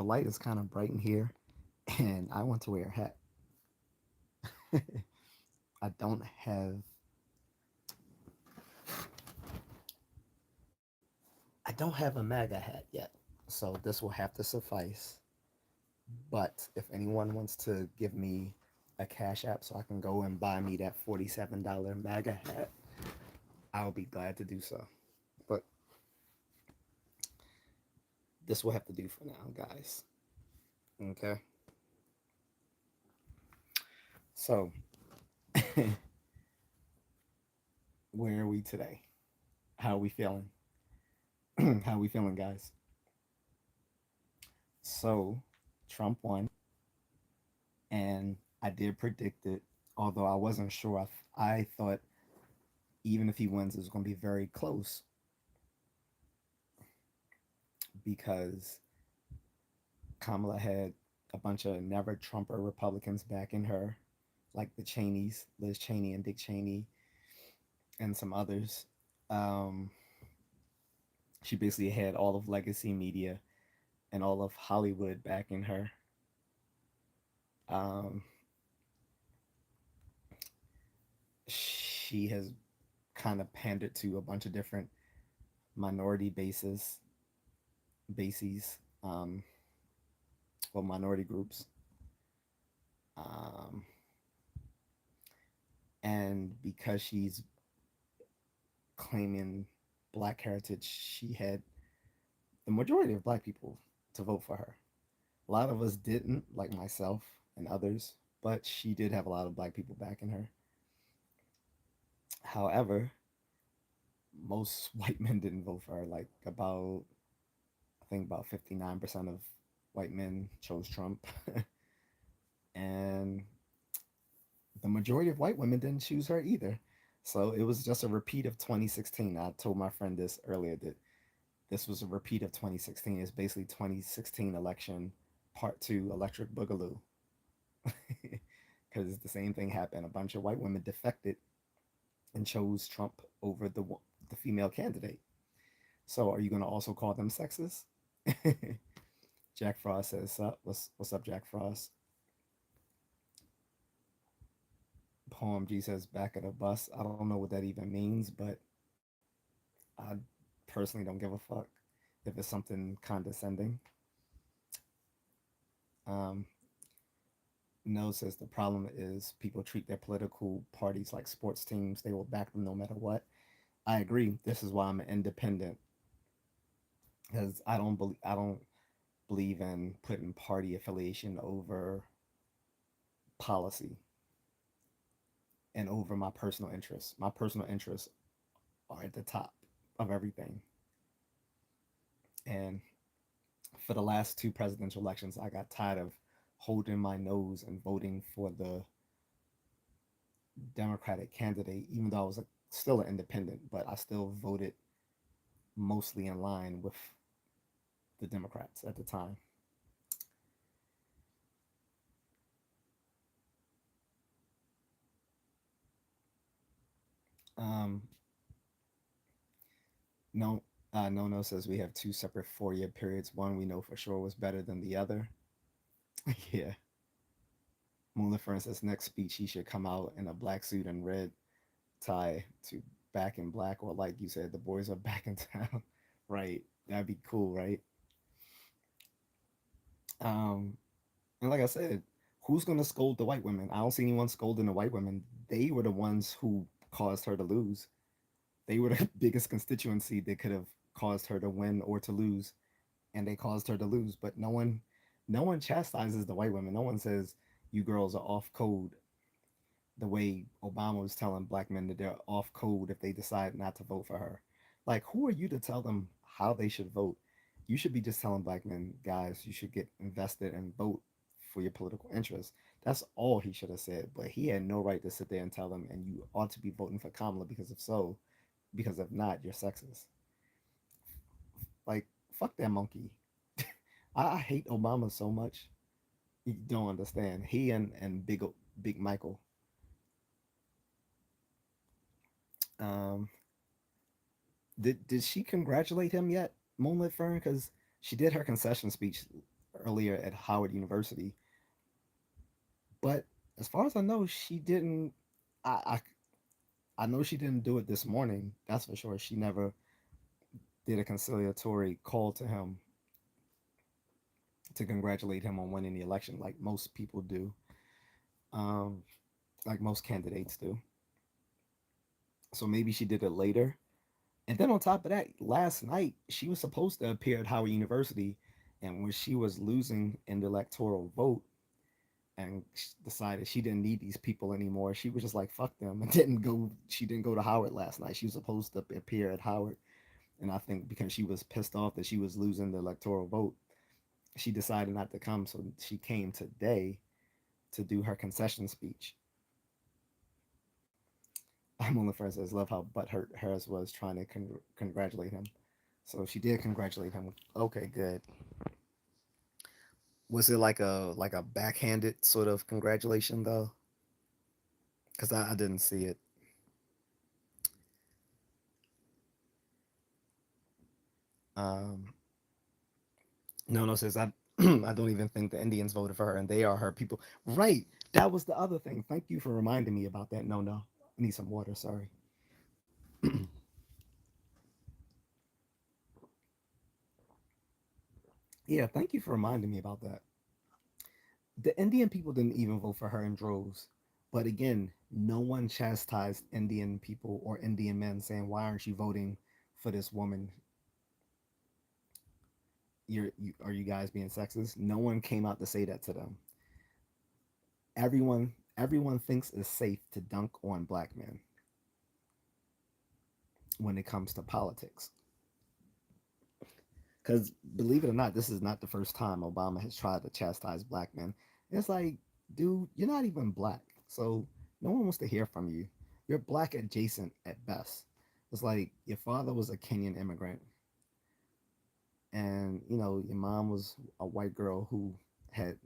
the light is kind of bright in here, and I want to wear a hat. I don't have I don't have a MAGA hat yet, so this will have to suffice. But if anyone wants to give me a cash app so I can go and buy me that $47 MAGA hat, I'll be glad to do so. But this will have to do for now, guys. Okay. So, where are we today? How are we feeling? How are we feeling, guys? So, Trump won, and I did predict it, although I wasn't sure. I thought even if he wins, it's going to be very close because Kamala had a bunch of never Trumper Republicans backing her, like the Cheneys, Liz Cheney and Dick Cheney, and some others. Um, she basically had all of legacy media and all of Hollywood backing her. Um, she has kind of pandered to a bunch of different minority bases, or minority groups. Um, and because she's claiming black heritage, she had the majority of black people to vote for her. A lot of us didn't, like myself and others, but she did have a lot of black people backing her. However, most white men didn't vote for her. Like I think about 59% of white men chose Trump, and the majority of white women didn't choose her either. So it was just a repeat of 2016. I told my friend this earlier that this was a repeat of 2016. It's basically 2016 election part two, Electric Boogaloo. Because the same thing happened. A bunch of white women defected and chose Trump over the female candidate. So are you going to also call them sexist? Jack Frost says, what's up, Jack Frost? Poem G says, back of the bus. I don't know what that even means, but I personally don't give a fuck if it's something condescending. Um, No says the problem is people treat their political parties like sports teams. They will back them no matter what. I agree. This is why I'm an independent because I don't believe in putting party affiliation over policy and over my personal interests. My personal interests are at the top of everything. And for the last two presidential elections, I got tired of holding my nose and voting for the Democratic candidate, even though I was still an independent, but I still voted mostly in line with the Democrats at the time. Um, no, no says we have two separate 4-year periods. One we know for sure was better than the other. Yeah. Moonlit Fern says next speech he should come out in a black suit and red tie to back in black, or like you said, the boys are back in town. Right. That'd be cool, right? Um, and like I said, who's gonna scold the white women? I don't see anyone scolding the white women. They were the ones who caused her to lose. They were the biggest constituency that could have caused her to win or to lose, and they caused her to lose. But no one chastises the white women. No one says you girls are off code the way Obama was telling black men that they're off code if they decide not to vote for her. Like, who are you to tell them how they should vote? You should be just telling black men, guys, you should get invested and vote for your political interests. That's all he should have said. But he had no right to sit there and tell them, and you ought to be voting for Kamala because if not, you're sexist. Like, fuck that monkey. I hate Obama so much. You don't understand. He and Big Michael. Um, did she congratulate him yet, Moonlit Fern? Because she did her concession speech earlier at Howard University. But as far as I know, she didn't. I I know she didn't do it this morning. That's for sure. She never did a conciliatory call to him to congratulate him on winning the election, like most people do, um, like most candidates do. So maybe she did it later. And then on top of that, last night she was supposed to appear at Howard University, and when she was losing in the electoral vote and decided she didn't need these people anymore, she was just like fuck them and didn't go. She didn't go to Howard last night. She was supposed to appear at Howard, and I think because she was pissed off that she was losing the electoral vote, she decided not to come. So she came today to do her concession speech. I'm only friends says love how butthurt Harris was trying to congratulate him. So she did congratulate him. Okay, good. Was it like a backhanded sort of congratulation though? Because I didn't see it. Um, no, no, says I. I don't even think the Indians voted for her, and they are her people. Right. That was the other thing. Thank you for reminding me about that. No, no. I need some water. Sorry. Yeah, thank you for reminding me about that. The Indian people didn't even vote for her in droves. But again, no one chastised Indian people or Indian men saying, "Why aren't you voting for this woman? Are you guys being sexist?" No one came out to say that to them. Everyone thinks it's safe to dunk on black men when it comes to politics. Because believe it or not, this is not the first time Obama has tried to chastise black men. It's like, dude, you're not even black, so no one wants to hear from you. You're black adjacent at best. It's like your father was a Kenyan immigrant, and your mom was a white girl had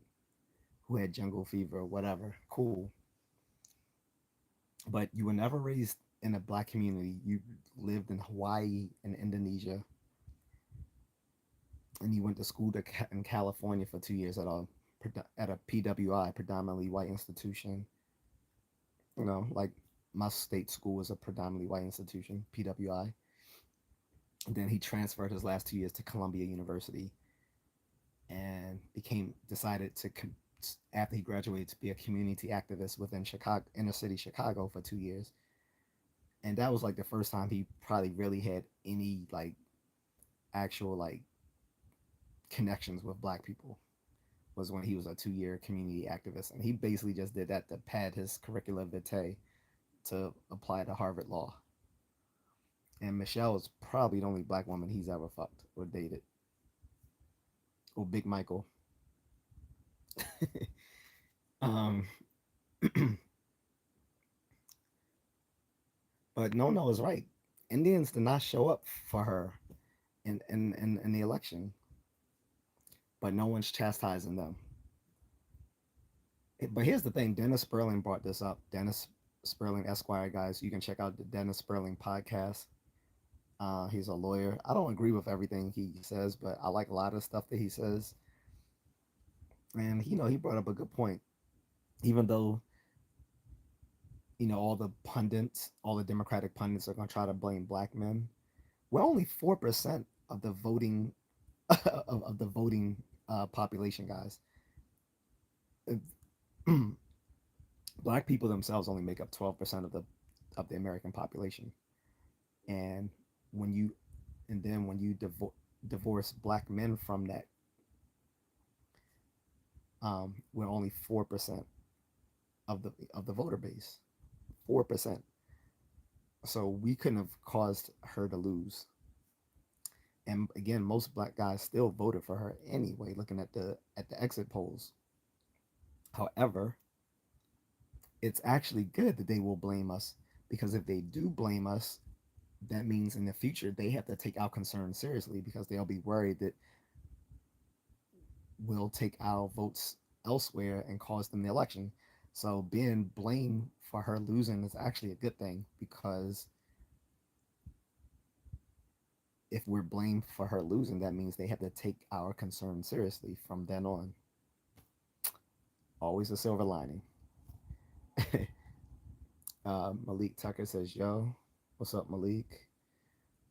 who had jungle fever or whatever. Cool, but you were never raised in a black community. You lived in Hawaii and Indonesia, and you went to school in California for 2 years at a PWI, predominantly white institution. Like my state school was a predominantly white institution, PWI. And then he transferred his last 2 years to Columbia University and became decided to after he graduated to be a community activist within Chicago, inner city Chicago, for 2 years. And that was like the first time he probably really had any like actual like connections with black people, was when he was a 2 year community activist, and he basically just did that to pad his curricula vitae to apply to Harvard Law. And Michelle is probably the only black woman he's ever fucked or dated. Or Big Michael. um, but no, no is right. Indians did not show up for her in the election, but no one's chastising them. But here's the thing: Dennis Sperling brought this up. Dennis Sperling Esquire, guys, you can check out the Dennis Sperling podcast. He's a lawyer. I don't agree with everything he says, but I like a lot of stuff that he says. And he brought up a good point. Even though all the pundits, all the Democratic pundits are going to try to blame black men, we're only 4% of the voting of the voting population, guys. Black people themselves only make up 12% of the American population, and when you when you divorce black men from that, we're only 4% of the voter base. 4%. So we couldn't have caused her to lose. And again, most black guys still voted for her anyway, looking at the exit polls. However, it's actually good that they will blame us, because if they do blame us, that means in the future they have to take our concerns seriously, because they'll be worried that we'll take our votes elsewhere and cause them the election. So being blamed for her losing is actually a good thing, because if we're blamed for her losing, that means they have to take our concern seriously from then on. Always a silver lining. Malik Tucker says, "Yo, what's up, Malik?"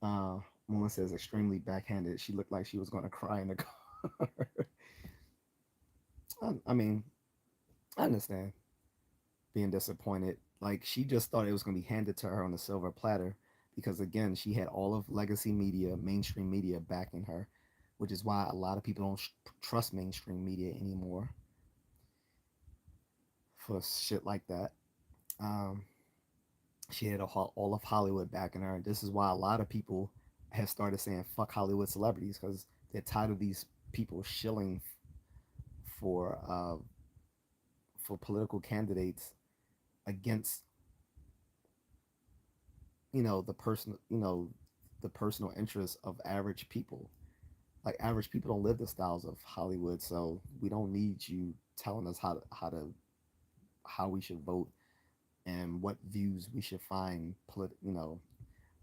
Uh, Moon says, "Extremely backhanded. She looked like she was going to cry in the car." I mean, I understand being disappointed. Like she just thought it was going to be handed to her on a silver platter because again, she had all of legacy media, mainstream media backing her, which is why a lot of people don't trust mainstream media anymore for shit like that. Um, she had all of Hollywood backing her, and this is why a lot of people have started saying "fuck Hollywood celebrities" because they're tired of these people shilling for uh, for political candidates against the person the personal interests of average people. Like average people don't live the styles of Hollywood, so we don't need you telling us how we should vote and what views we should find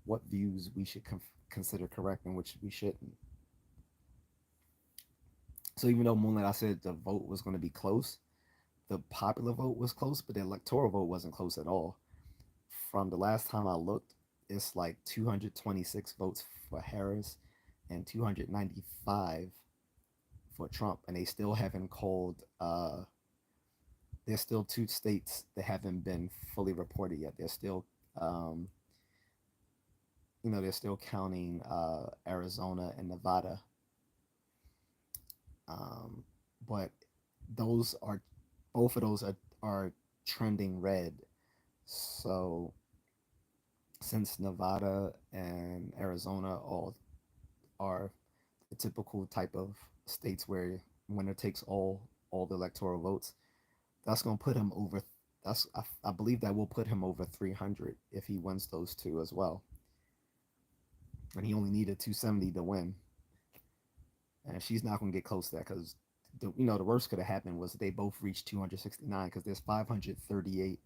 what views we should consider correct and which we shouldn't. So even though Moonlight, I said the vote was going to be close, the popular vote was close, but the electoral vote wasn't close at all. From the last time I looked, it's like 226 votes for Harris and 295 for Trump, and they still haven't called. There's still two states that haven't been fully reported yet. They're still, um, they're still counting Arizona and Nevada, um, but those are both of those are trending red. So since Nevada and Arizona all are the typical type of states where winner takes all the electoral votes, that's going to put him over. I believe that will put him over 300 if he wins those two as well. And he only needed 270 to win, and she's not going to get close to that because the worst could have happened was they both reached 269 because there's 538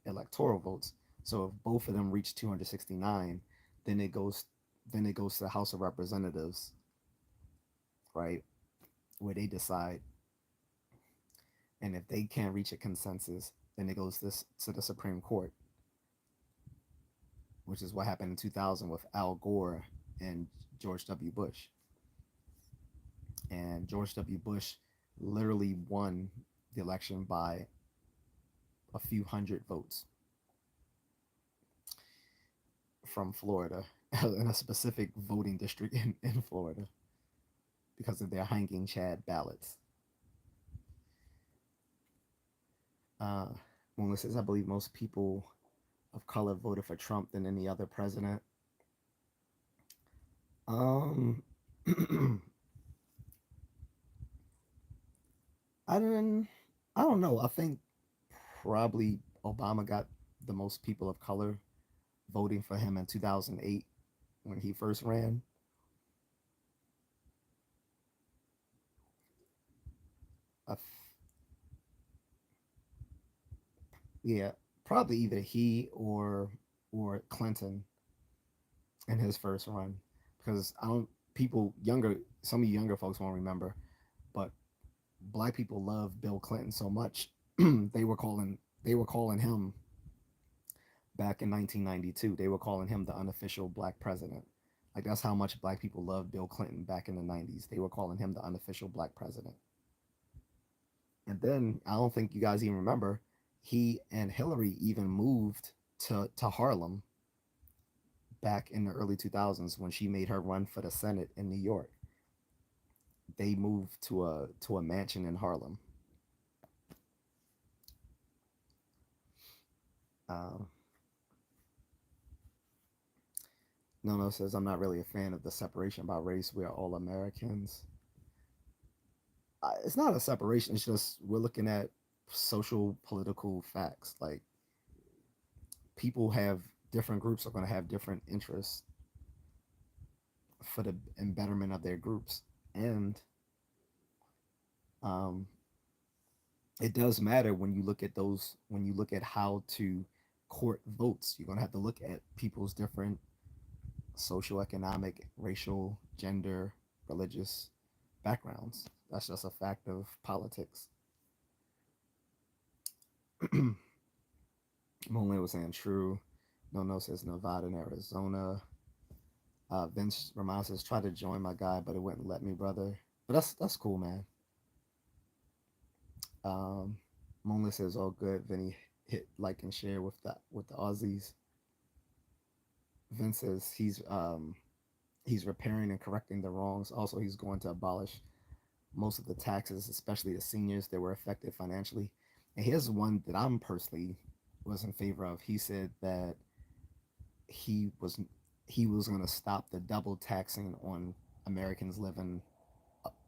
electoral votes. So if both of them reach 269, then it goes then it goes to the House of Representatives, right, where they decide. And if they can't reach a consensus, then it goes to the Supreme Court, which is what happened in 2000 with Al Gore and George W. Bush. And George W. Bush literally won the election by a few hundred votes from Florida, in a specific voting district in Florida, because of their hanging Chad ballots. Uh, Moonless says, I believe most people of color voted for Trump than any other president. Um, I didn't. I don't know. I think probably Obama got the most people of color voting for him in 2008 when he first ran. I Yeah, probably either he or Clinton in his first run, because I don't people younger some of you younger folks won't remember, but black people love Bill Clinton so much they were calling him back in 1992. They were calling him the unofficial black president. Like that's how much black people loved Bill Clinton back in the 90s. They were calling him the unofficial black president. And then I don't think you guys even remember, he and Hillary even moved to Harlem back in the early 2000s when she made her run for the Senate in New York. They moved to a mansion in Harlem. Uh, Nono says, I'm not really a fan of the separation by race. We are all Americans. It's not a separation. It's just we're looking at social political facts. Like people have different groups are going to have different interests for the betterment of their groups, and um, it does matter when you look at those. When you look at how to court votes, you're going to have to look at people's different socioeconomic, racial, gender, religious backgrounds. That's just a fact of politics. Moonlit was saying true. No No says Nevada and Arizona. Vince Ramon says try to join my guy, but it wouldn't let me, brother. But that's cool, man. Um, Moonlit says all good. Vinny hit like and share with the Aussies. Vince says he's repairing and correcting the wrongs. Also, he's going to abolish most of the taxes, especially the seniors that were affected financially. And here's one that I'm personally was in favor of. He said that he was he was going to stop the double taxing on Americans living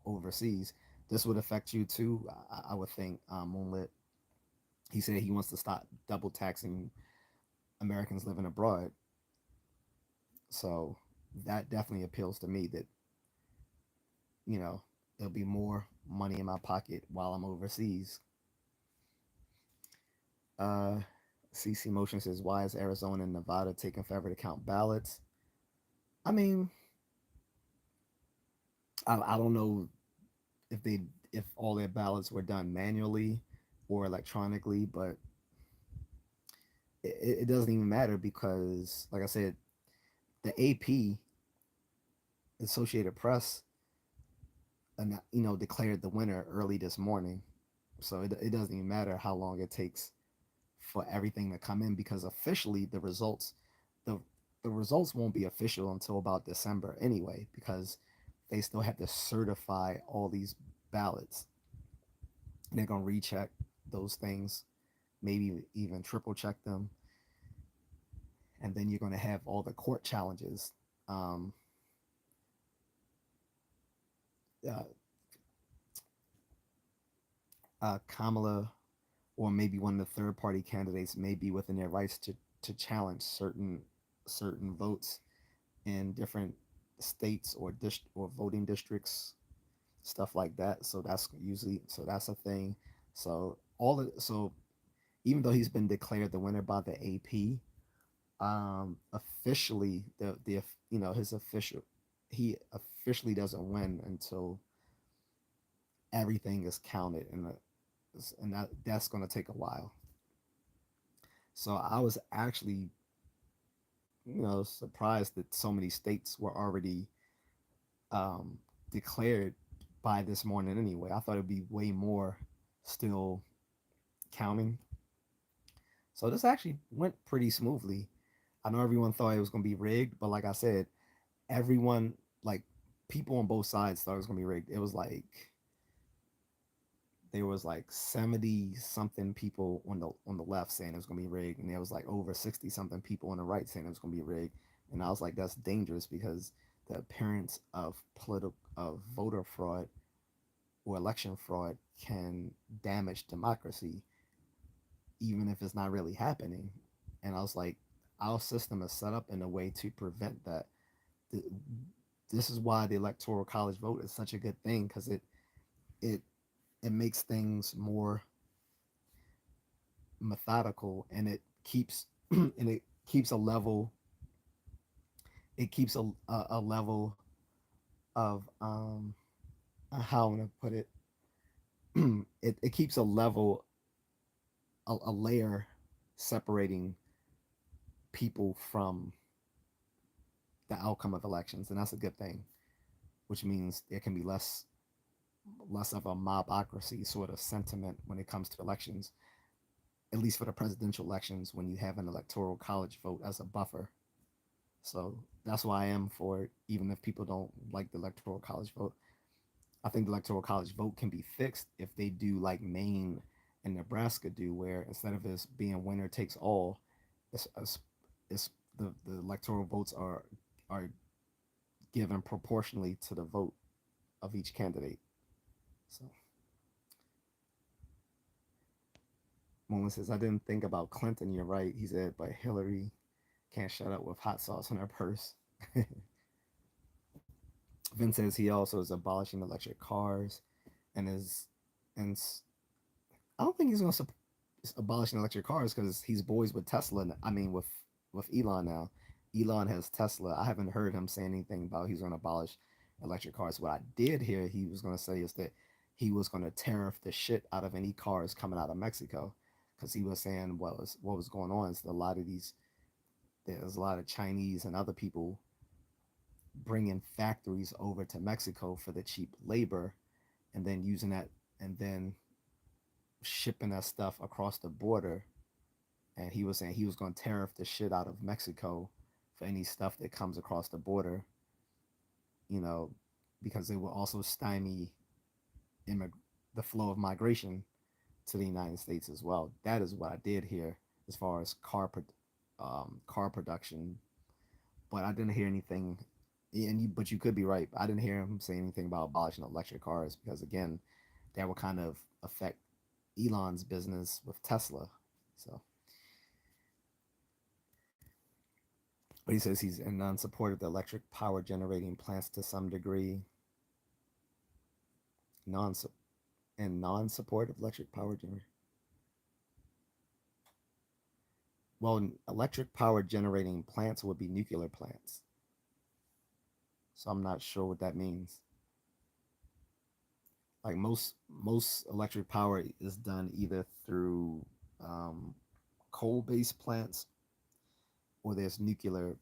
overseas. This would affect you too, I would think. Moonlit. He said he wants to stop double taxing Americans living abroad. So that definitely appeals to me. That you know there'll be more money in my pocket while I'm overseas. Uh, CC Motion says, why is Arizona and Nevada taking forever to count ballots? I mean, I don't know if they if all their ballots were done manually or electronically, but it doesn't even matter because, like I said, the AP, Associated Press, declared the winner early this morning. So it doesn't even matter how long it takes for everything to come in because officially the the results won't be official until about December anyway because they still have to certify all these ballots. And they're gonna recheck those things, maybe even triple check them, and then you're gonna have all the court challenges. Um, uh, Kamala or maybe one of the third party candidates may be within their rights to challenge certain votes in different states or voting districts, stuff like that. So that's a thing. So even though he's been declared the winner by the AP, officially the his official he officially doesn't win until everything is counted, and that's going to take a while. So I was actually surprised that so many states were already um, declared by this morning anyway. I thought it'd be way more still counting. So this actually went pretty smoothly. I know everyone thought it was going to be rigged, but like I said, everyone, like people on both sides thought it was going to be rigged. It was like there was like 70 something people on the left saying it was going to be rigged, and there was like over 60 something people on the right saying it was going to be rigged. And I was like, that's dangerous because the appearance of political of voter fraud or election fraud can damage democracy even if it's not really happening. And I was like, our system is set up in a way to prevent that. This is why the electoral college vote is such a good thing because it it makes things more methodical, and it keeps and it keeps a level it keeps a level of how I'm gonna put it. It keeps a level a layer separating people from the outcome of elections, and that's a good thing, which means there can be less of a mobocracy sort of sentiment when it comes to elections, at least for the presidential elections when you have an electoral college vote as a buffer. So that's why I am for it, even if people don't like the electoral college vote. I think the electoral college vote can be fixed if they do like Maine and Nebraska do, where instead of this being winner takes all, it's, it's the electoral votes are given proportionally to the vote of each candidate. So Mullen says, I didn't think about Clinton. You're right. He said, but Hillary can't shut up with hot sauce in her purse. Vince says he also is abolishing electric cars and is and I don't think he's going to abolishing electric cars because he's boys with Tesla. I mean, with Elon now, Elon has Tesla. I haven't heard him say anything about he's going to abolish electric cars. What I did hear he was going to say is that he was going to tariff the shit out of any cars coming out of Mexico, because he was saying what was going on is a lot of these there's a lot of Chinese and other people bringing factories over to Mexico for the cheap labor, and then using that, and then shipping that stuff across the border. And he was saying he was going to tariff the shit out of Mexico for any stuff that comes across the border, you know, because it will also stymie immig- the flow of migration to the United States as well. That is what I did hear as far as car production, but I didn't hear anything. But you could be right. I didn't hear him say anything about abolishing electric cars because again, that would kind of affect Elon's business with Tesla. So, but he says he's in non-support of the electric power generating plants to some degree. Non and non-support of electric power generating. Well, electric power generating plants would be nuclear plants. So I'm not sure what that means. Like most electric power is done either through um, coal-based plants or there's nuclear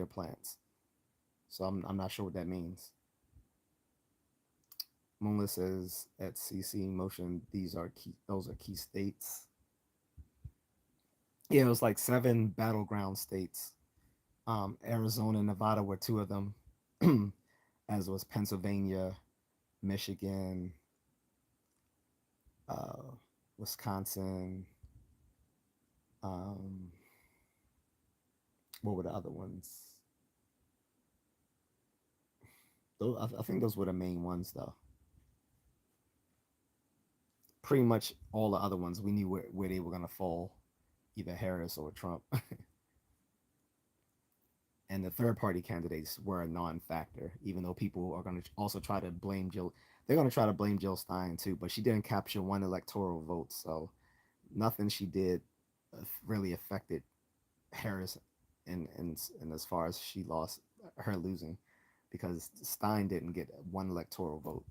plants. So I'm not sure what that means. Moonless says at CC motion those are key states. Yeah, it was like seven battleground states. Arizona and Nevada were two of them, as was Pennsylvania, Michigan, uh, Wisconsin. Um, what were the other ones? I think those were the main ones, though. Pretty much all the other ones we knew where they were gonna fall, either Harris or Trump. And the third party candidates were a non-factor, even though people are going to also try to blame Jill. They're going to try to blame Jill Stein too, but she didn't capture one electoral vote, so nothing she did really affected Harris, and as far as she lost her losing, because Stein didn't get one electoral vote.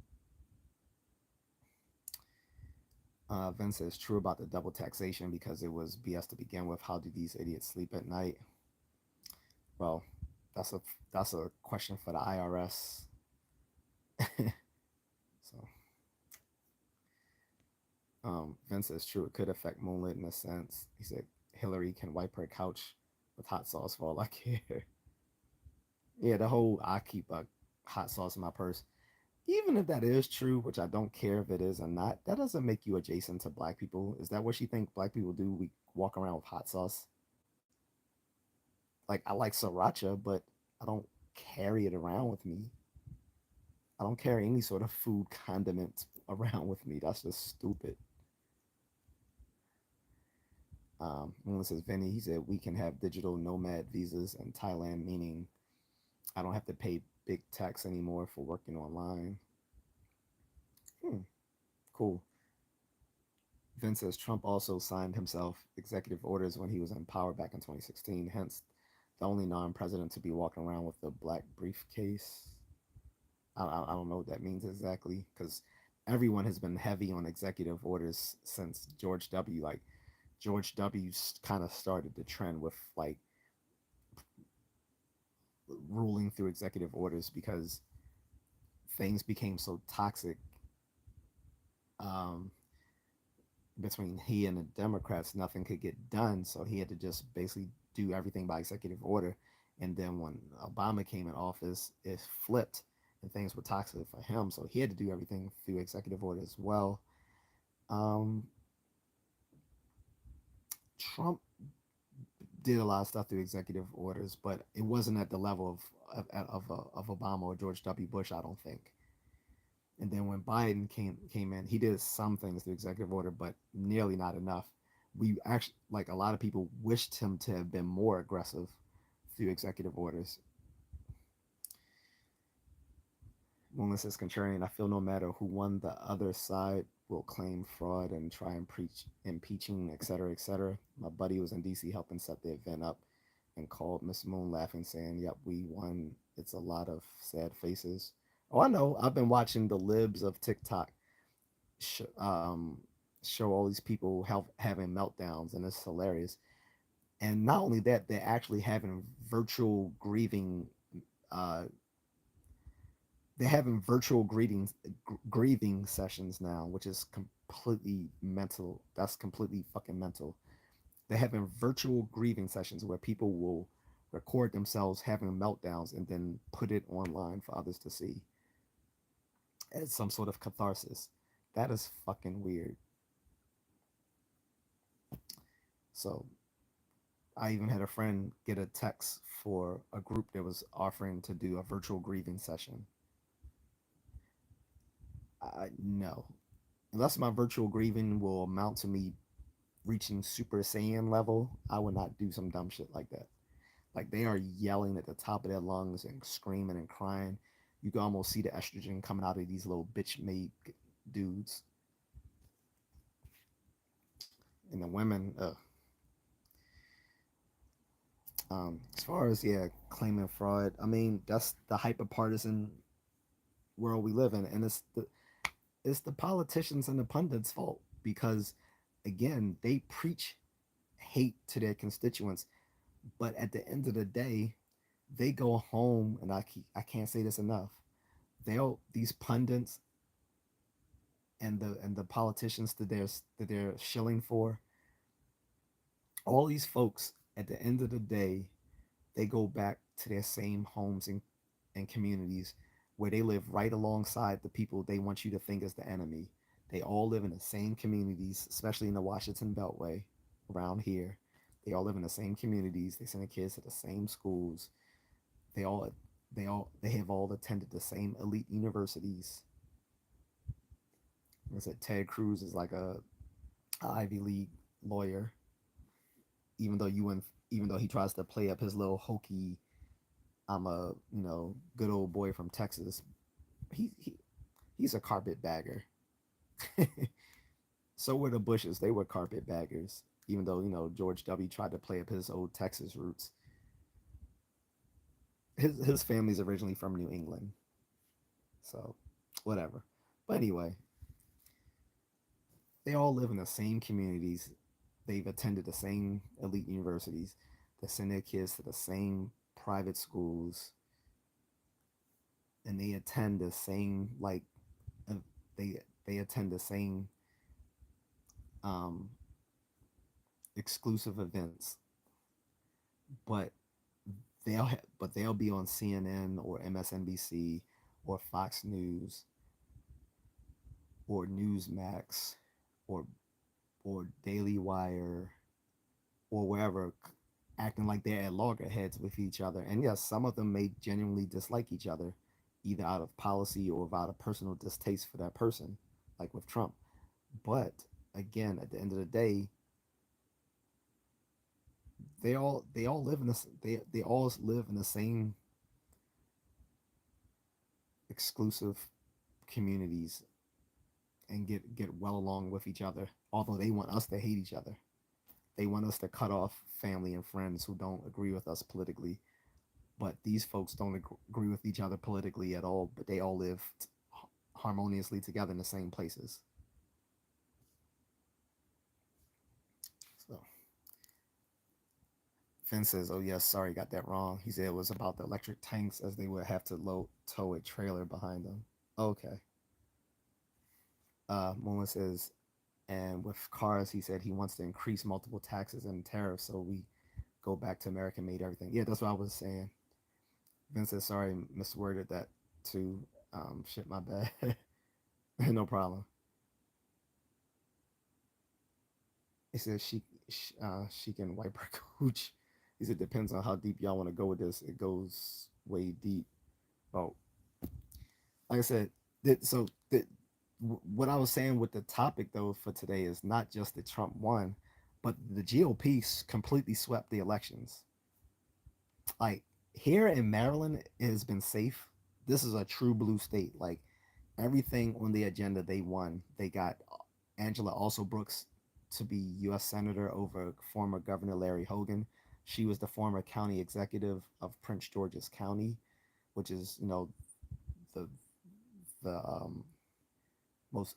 Vince says true about the double taxation because it was BS to begin with. How do these idiots sleep at night? Well, that's a that's a question for the IRS. So Vince says true. It could affect Moonlit in a sense. He said Hillary can wipe her couch with hot sauce for all I care. Yeah, the whole I keep a hot sauce in my purse. Even if that is true, which I don't care if it is or not, that doesn't make you adjacent to black people. Is that what she think black people do? We walk around with hot sauce. Like I like sriracha, but I don't carry it around with me. I don't carry any sort of food condiment around with me. That's just stupid. When it says Vinny, he said we can have digital nomad visas in Thailand, meaning I don't have to pay big tax anymore for working online. Hmm, cool. Vince says Trump also signed himself executive orders when he was in power back in 2016, hence the only non-president to be walking around with a black briefcase. I don't know what that means exactly because everyone has been heavy on executive orders since George W. Like George W. kind of started the trend with like ruling through executive orders because things became so toxic um, between he and the Democrats, nothing could get done. So he had to just basically do everything by executive order. And then when Obama came in office, it flipped and things were toxic for him. So he had to do everything through executive order as well. Um, Trump did a lot of stuff through executive orders, but it wasn't at the level of Obama or George W. Bush, I don't think. And then when Biden came in, he did some things through executive order, but nearly not enough. We actually like a lot of people wished him to have been more aggressive through executive orders. When says contrarian, I feel no matter who won, the other side will claim fraud and try and preach impeaching, et cetera, et cetera. My buddy was in DC helping set the event up. and called Miss Moon laughing, saying, "Yep, we won. It's a lot of sad faces." Oh, I know. I've been watching the libs of TikTok sh- um, show all these people having meltdowns, and it's hilarious. And not only that, they're actually having virtual grieving. Uh, they're having grieving sessions now, which is completely mental. That's completely fucking mental. They're having virtual grieving sessions where people will record themselves having meltdowns and then put it online for others to see as some sort of catharsis. That is fucking weird. So I even had a friend get a text for a group that was offering to do a virtual grieving session. No, unless my virtual grieving will amount to me reaching Super Saiyan level, I would not do some dumb shit like that. Like they are yelling at the top of their lungs and screaming and crying. You can almost see the estrogen coming out of these little bitch made dudes. And the women, as far as yeah, claiming fraud, I mean that's the hyper partisan world we live in, and it's the politicians and the pundits' fault because again they preach hate to their constituents, but at the end of the day, they go home, and I can't say this enough. They'll these pundits and the politicians that they're shilling for, all these folks at the end of the day, they go back to their same homes and communities where they live right alongside the people they want you to think is the enemy. They all live in the same communities, especially in the Washington Beltway around here. They all live in the same communities. They send their kids to the same schools. They all they have all attended the same elite universities. Like I said, Ted Cruz is like a Ivy League lawyer, even though even though he tries to play up his little hokey, I'm a good old boy from Texas. He he's a carpetbagger. So were the Bushes. They were carpetbaggers. Even though George W. tried to play up his old Texas roots. His family's originally from New England, so whatever. But anyway, they all live in the same communities. They've attended the same elite universities. They send their kids to the same private schools, and they attend the same uh, they attend the same um, exclusive events, but they'll be on CNN or MSNBC or Fox News or Newsmax or Daily Wire or wherever, acting like they're at loggerheads with each other. And yes, some of them may genuinely dislike each other, either out of policy or out of personal distaste for that person, like with Trump. But again, at the end of the day, they all live in this they all live in the same exclusive communities and get well along with each other. Although they want us to hate each other, they want us to cut off family and friends who don't agree with us politically. But these folks don't agree with each other politically at all. But they all live harmoniously together in the same places. So Finn says, "Oh yes, sorry, got that wrong." He said it was about the electric tanks as they would have to tow a trailer behind them. Okay. Moen says, and with cars, he said he wants to increase multiple taxes and tariffs so we go back to American made everything. Yeah, that's what I was saying. Vince says, sorry, misworded that too. Shit, my bad. No problem. He says she can wipe her cooch. He said depends on how deep y'all want to go with this. It goes way deep. Oh, like I said, what I was saying with the topic though for today is not just that Trump won, but the GOP completely swept the elections. Like here in Maryland, it has been safe. This is a true blue state. Like everything on the agenda, they won. They got Angela Also Brooks to be U.S. Senator over former Governor Larry Hogan. She was the former county executive of Prince George's County, which is, the the most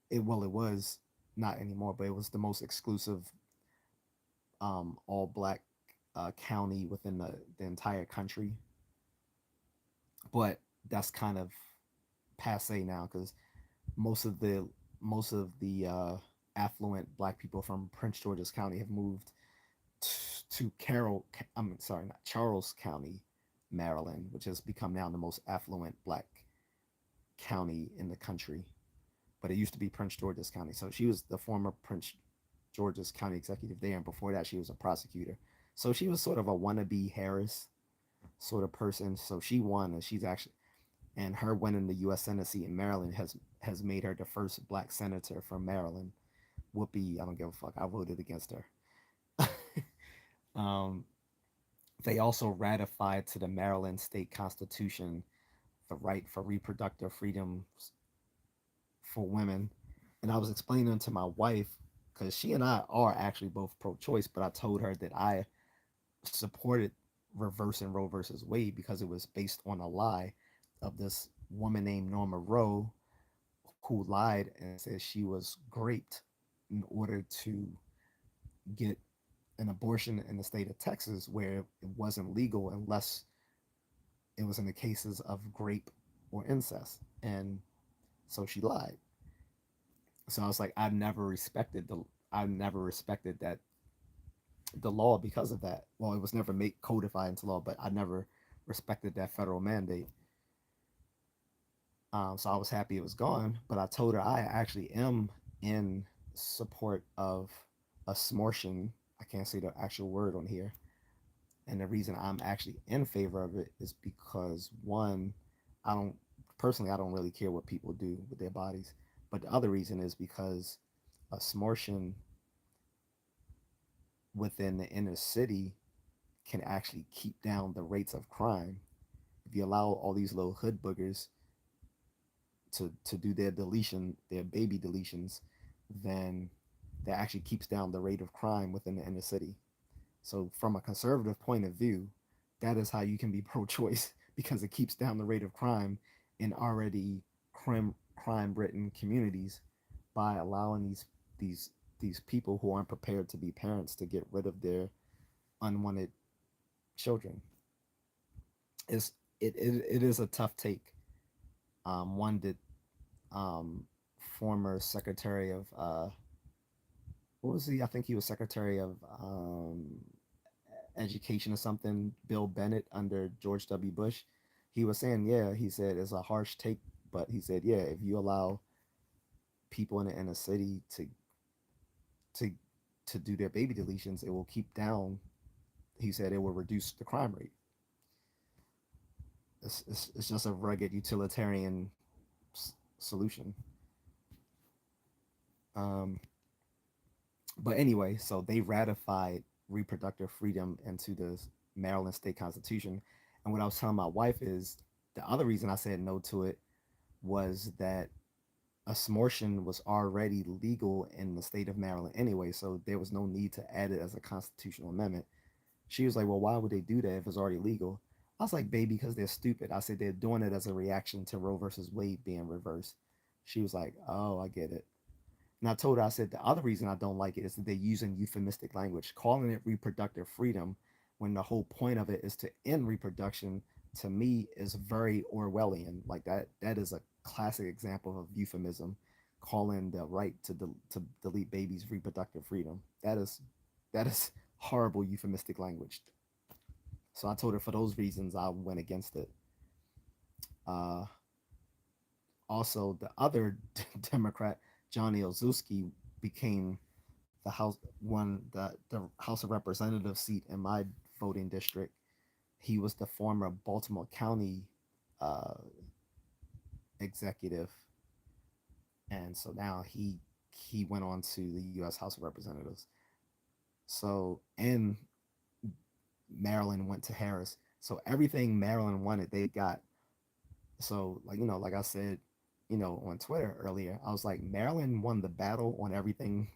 it was not anymore, but it was the most exclusive all black county within the entire country. But that's kind of passe now because most of the most of the affluent black people from Prince George's County have moved to I'm sorry, not Charles County, Maryland, which has become now the most affluent black county in the country. But it used to be Prince George's County. So she was the former Prince George's County executive there, and before that, she was a prosecutor. So she was sort of a wannabe Harris sort of person. So she won, and she's actually and her winning the U.S. Senate seat in Maryland has made her the first black senator from Maryland. Whoopi, I don't give a fuck. I voted against her. um, they also ratified to the Maryland state constitution the right for reproductive freedoms for women. And I was explaining to my wife because she and I are actually both pro-choice, but I told her that I supported reversing Roe versus Wade because it was based on a lie of this woman named Norma Roe who lied and said she was raped in order to get an abortion in the state of Texas where it wasn't legal unless it was in the cases of rape or incest. And so she lied. So I was like, I never respected that the law because of that. Well, it was never made codified into law, but I never respected that federal mandate. So I was happy it was gone. But I told her I actually am in support of a smortion. I can't say the actual word on here. And the reason I'm actually in favor of it is because one, I don't personally I don't really care what people do with their bodies. But the other reason is because a smortion within the inner city can actually keep down the rates of crime. If you allow all these little hood boogers to do their deletion, their baby deletions, then that actually keeps down the rate of crime within the inner city. So from a conservative point of view, that is how you can be pro-choice because it keeps down the rate of crime in already crime-ridden communities by allowing these these people who aren't prepared to be parents to get rid of their unwanted children. It's it is a tough take. One that former Secretary of what was he? I think he was Secretary of Education or something. Bill Bennett under George W. Bush. He was saying, yeah, he said it's a harsh take, but he said, yeah, if you allow people in the inner city to to do their baby deletions, it will keep down. He said it will reduce the crime rate. It's just a rugged utilitarian solution. Um, but anyway, so they ratified reproductive freedom into the Maryland state constitution. And what I was telling my wife is the other reason I said no to it was that abortion was already legal in the state of Maryland anyway, so there was no need to add it as a constitutional amendment. She was like, "Well, why would they do that if it's already legal?" I was like, "Baby, because they're stupid." I said they're doing it as a reaction to Roe versus Wade being reversed. She was like, "Oh, I get it." And I told her, I said, the other reason I don't like it is that they're using euphemistic language, calling it reproductive freedom when the whole point of it is to end reproduction, to me is very Orwellian. Like that is a classic example of euphemism, calling the right to delete babies reproductive freedom. That is horrible euphemistic language. So I told her for those reasons I went against it. Uh, Also, the other Democrat, Johnny Ozuski, became the House of Representatives seat in my voting district. He was the former Baltimore County uh, executive, and so now he went on to the U.S. House of Representatives. So and Maryland went to Harris. So everything Maryland wanted, they got. So like I said, on Twitter earlier, I was like, Maryland won the battle on everything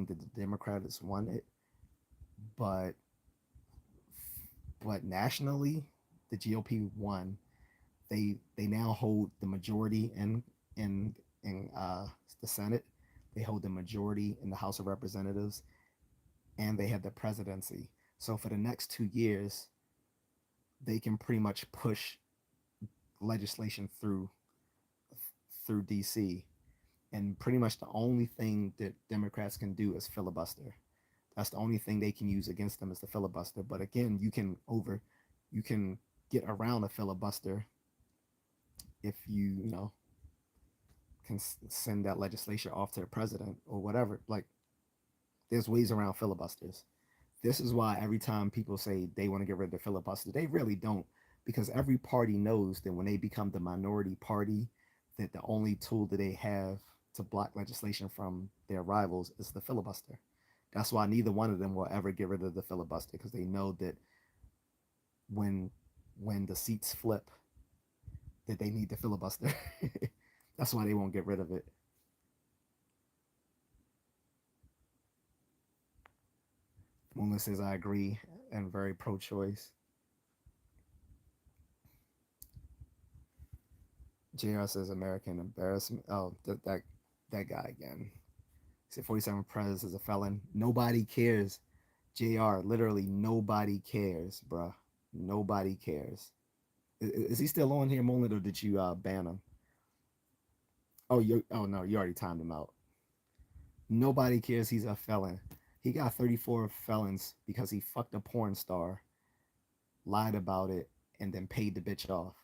that the Democrats wanted, but but nationally, the GOP won. They now hold the majority in the Senate. They hold the majority in the House of Representatives, and they have the presidency. So for the next 2 years, they can pretty much push legislation through DC. And pretty much the only thing that Democrats can do is filibuster. That's the only thing they can use against them is the filibuster. But again, you can get around a filibuster if you can send that legislation off to the president or whatever. Like, there's ways around filibusters. This is why every time people say they want to get rid of the filibuster, they really don't, because every party knows that when they become the minority party, that the only tool that they have to block legislation from their rivals is the filibuster. That's why neither one of them will ever get rid of the filibuster, because they know that when when the seats flip, that they need the filibuster. That's why they won't get rid of it. Moonlit says I agree and very pro-choice. JR says American embarrassment. Oh, that guy again. He said 47 Prez is a felon. Nobody cares. JR, literally nobody cares, bruh. Nobody cares. Is he still on here, Moonlit, or did you ban him? Oh no, you already timed him out. Nobody cares he's a felon. He got 34 felons because he fucked a porn star, lied about it, and then paid the bitch off.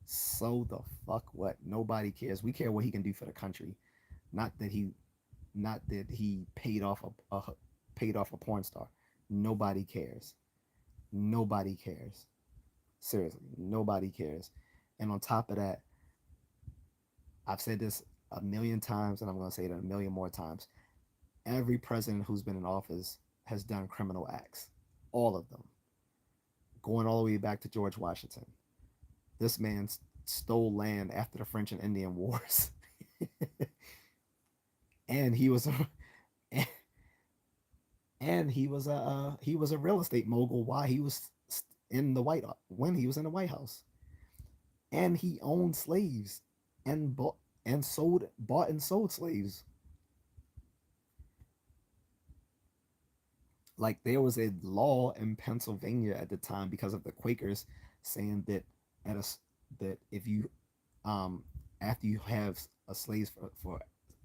So the fuck what? Nobody cares. We care what he can do for the country, not that he paid off a porn star. Nobody cares. Nobody cares. Seriously, nobody cares. And on top of that, I've said this a million times, and I'm going to say it a million more times. Every president who's been in office has done criminal acts. All of them. Going all the way back to George Washington. This man stole land after the French and Indian Wars. and he was a he was a real estate mogul while he was in the White when he was in the White House. And he owned slaves and bought and sold slaves. Like, there was a law in Pennsylvania at the time because of the Quakers saying that at a that if you after you have a slave for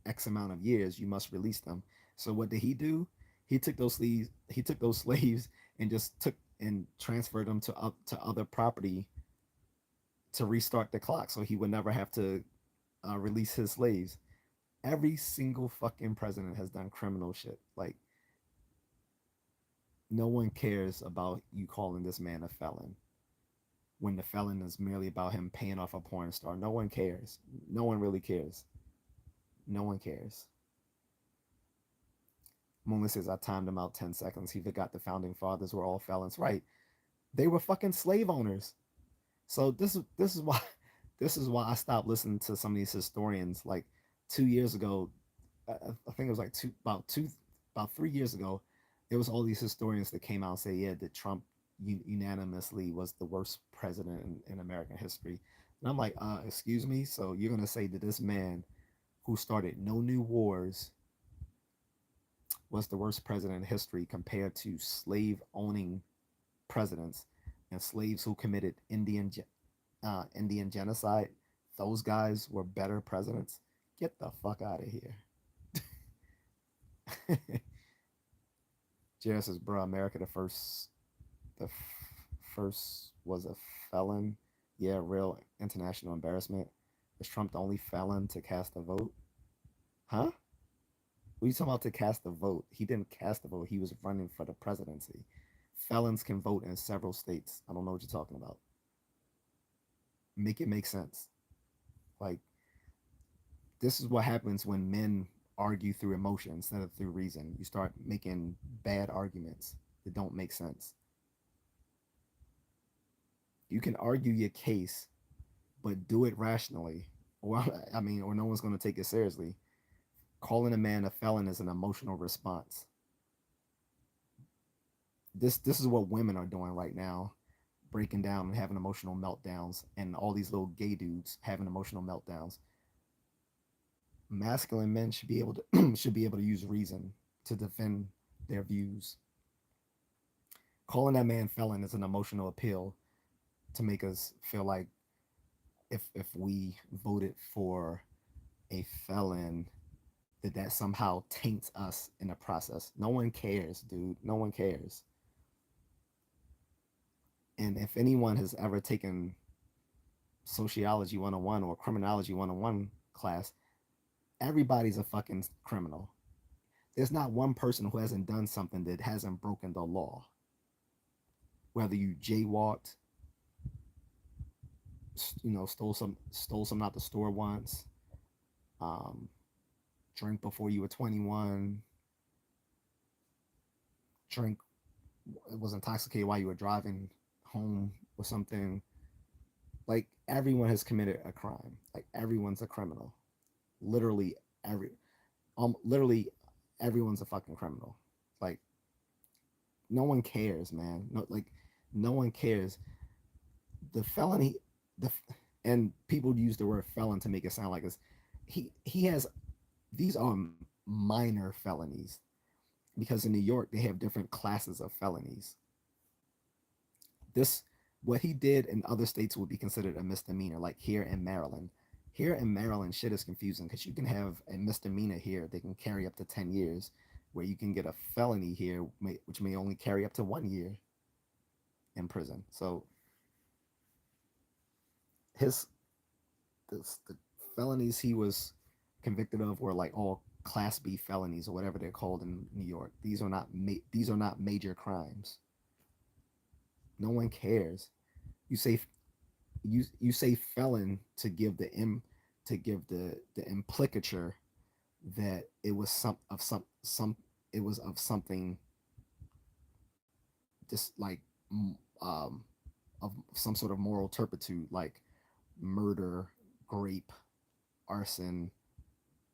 X amount of years, you must release them. So what did he do? He took those slaves and just took and transferred them to other property to restart the clock, so he would never have to release his slaves. Every single fucking president has done criminal shit. Like, no one cares about you calling this man a felon when the felon is merely about him paying off a porn star. No one cares. No one really cares. No one cares. Moonlit says I timed him out 10 seconds. He forgot the founding fathers were all felons. Right. They were fucking slave owners. So this is why I stopped listening to some of these historians. Like 2 years ago, I think it was like about 3 years ago, there was all these historians that came out and say, yeah, that Trump unanimously was the worst president in American history. And I'm like, excuse me. So you're gonna say that this man who started no new wars was the worst president in history compared to slave owning presidents and slaves who committed Indian genocide? Those guys were better presidents. Get the fuck out of here. Jared says, bro, America the first was a felon. Yeah, real international embarrassment. Was Trump the only felon to cast a vote? Huh? What are you talking about to cast a vote? He didn't cast a vote. He was running for the presidency. Felons can vote in several states. I don't know what you're talking about. Make it make sense. Like, this is what happens when men argue through emotion instead of through reason. You start making bad arguments that don't make sense. You can argue your case, but do it rationally. Or or no one's going to take it seriously. Calling a man a felon is an emotional response. This is what women are doing right now, breaking down and having emotional meltdowns, and all these little gay dudes having emotional meltdowns. Masculine men should be able to should be able to use reason to defend their views. Calling that man felon is an emotional appeal to make us feel like if we voted for a felon, that somehow taints us in the process. No one cares, dude. No one cares. And if anyone has ever taken sociology 101 or criminology 101 class, everybody's a fucking criminal. There's not one person who hasn't done something that hasn't broken the law. Whether you jaywalked, stole some out the store once, um, drink before you were 21, drink was intoxicated while you were driving home or something. Like everyone has committed a crime. Like everyone's a criminal. Literally every literally everyone's a fucking criminal. Like no one cares, man. No, like no one cares. The felony, the and people use the word felon to make it sound like it's he has these are minor felonies because in New York they have different classes of felonies. This what he did in other states would be considered a misdemeanor, like here in Maryland. Here in Maryland, shit is confusing because you can have a misdemeanor here that can carry up to 10 years, where you can get a felony here, which may only carry up to 1 year in prison. So his the felonies he was convicted of were like all Class B felonies or whatever they're called in New York. These are not major crimes. No one cares. You say you say felon to give the implicature that it was some it was of something just like um of some sort of moral turpitude like murder, rape, arson,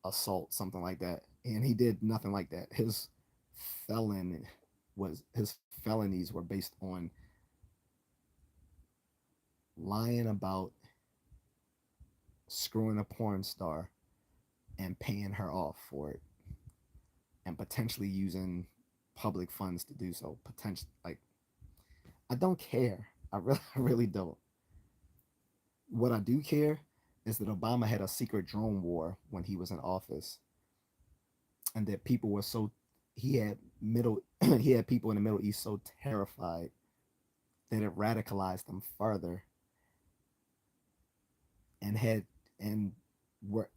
assault, something like that. And he did nothing like that. Felon his felonies were based on lying about screwing a porn star and paying her off for it and potentially using public funds to do so. Potentially, like I don't care. I really, I really don't. What I do care is that Obama had a secret drone war when he was in office, and that people were so he had middle he had people in the Middle East so terrified that it radicalized them further and had and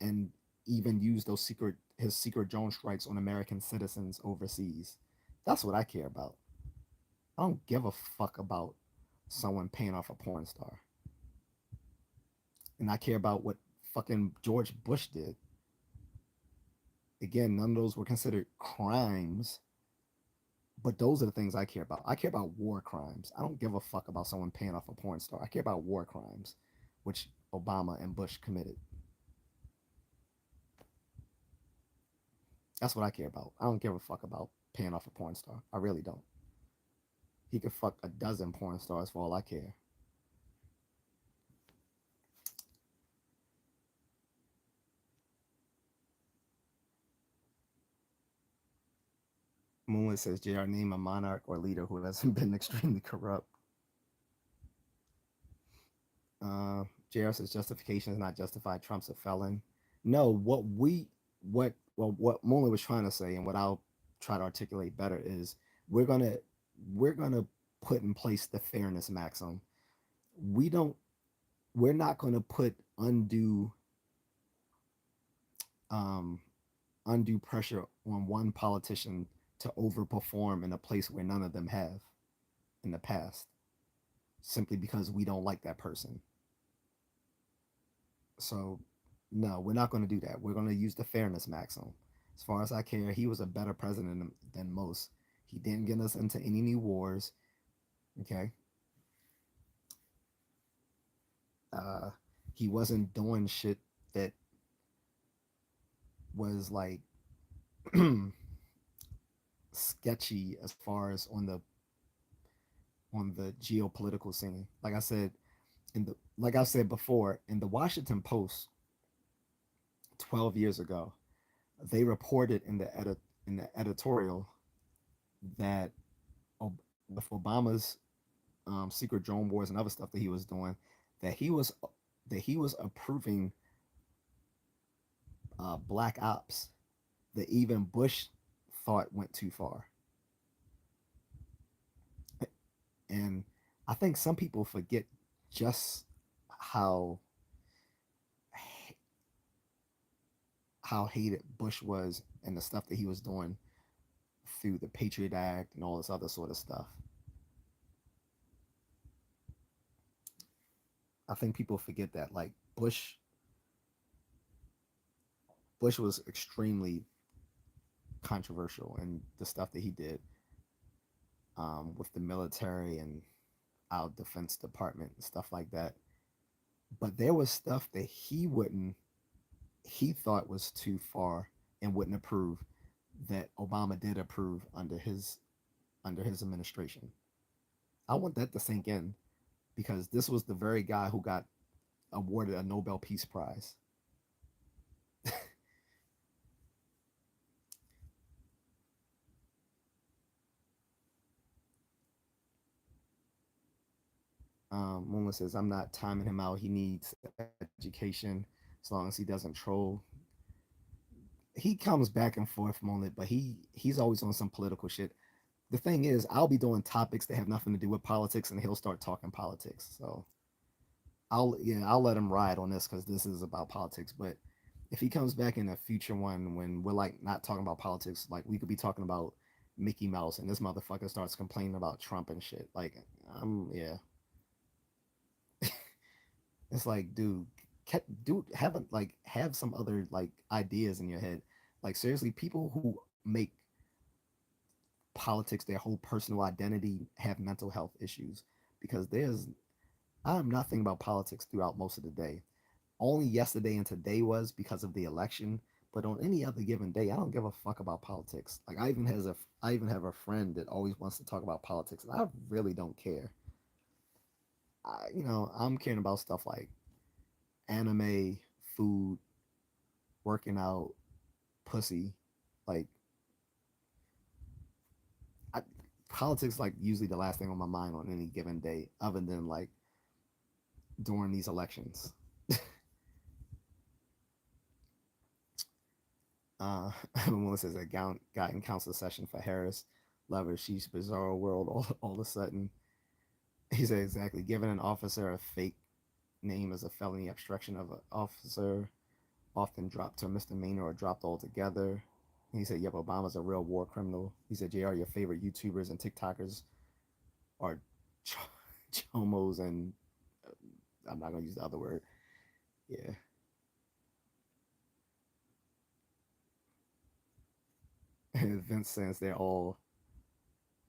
and even used those secret his secret drone strikes on American citizens overseas. That's what I care about. I don't give a fuck about someone paying off a porn star. And I care about what fucking George Bush did. Again, none of those were considered crimes, but those are the things I care about. I care about war crimes. I don't give a fuck about someone paying off a porn star. I care about war crimes, which Obama and Bush committed. That's what I care about. I don't give a fuck about paying off a porn star. I really don't. He could fuck a dozen porn stars for all I care. Moonlit says, JR, name a monarch or leader who hasn't been extremely corrupt. JR says, justification is not justified. Trump's a felon. No, what Moonlit was trying to say, and what I'll try to articulate better is we're gonna we're gonna put in place the fairness maxim. We don't we're not gonna put um undue pressure on one politician to overperform in a place where none of them have in the past, simply because we don't like that person. So, no, we're not going to do that. We're going to use the fairness maximum. As far as I care, he was a better president than most. He didn't get us into any new wars. Okay. Uh, he wasn't doing shit that was like sketchy as far as on the on the geopolitical scene. Like I said before, in the Washington Post 12 years ago, they reported in the editorial that with Obama's secret drone wars and other stuff that he was doing, that he was that he was approving black ops that even Bush thought went too far. And I think some people forget just how how hated Bush was and the stuff that he was doing through the Patriot Act and all this other sort of stuff. I think people forget that like Bush was extremely controversial in the stuff that he did with the military and our Defense Department and stuff like that. But there was stuff that he thought was too far and wouldn't approve that Obama did approve under his administration. I want that to sink in because this was the very guy who got awarded a Nobel Peace Prize. Moonla says, I'm not timing him out. He needs education as long as he doesn't troll. He comes back and forth, Moonlit, but he's always on some political shit. The thing is, I'll be doing topics that have nothing to do with politics, and he'll start talking politics. So I'll let him ride on this because this is about politics. But if he comes back in a future one when we're like not talking about politics, like we could be talking about Mickey Mouse, and this motherfucker starts complaining about Trump and shit. Like, yeah, it's like, dude, have some other like ideas in your head. Like seriously, people who make politics their whole personal identity have mental health issues because I'm not thinking about politics throughout most of the day. Only yesterday and today was because of the election, but on any other given day, I don't give a fuck about politics. Like I even have a friend that always wants to talk about politics, and I really don't care. I'm caring about stuff like anime, food, working out, pussy. Like I, politics, like usually the last thing on my mind on any given day, other than like during these elections. Melissa says that got in council session for Harris. Love her. She's bizarre world all of a sudden. He said exactly. Giving an officer a fake name is a felony obstruction of an officer, often dropped to a misdemeanor or dropped altogether. He said, yep, Obama's a real war criminal. He said, JR, your favorite YouTubers and TikTokers are chomos and I'm not going to use the other word. Yeah. Vince says they're all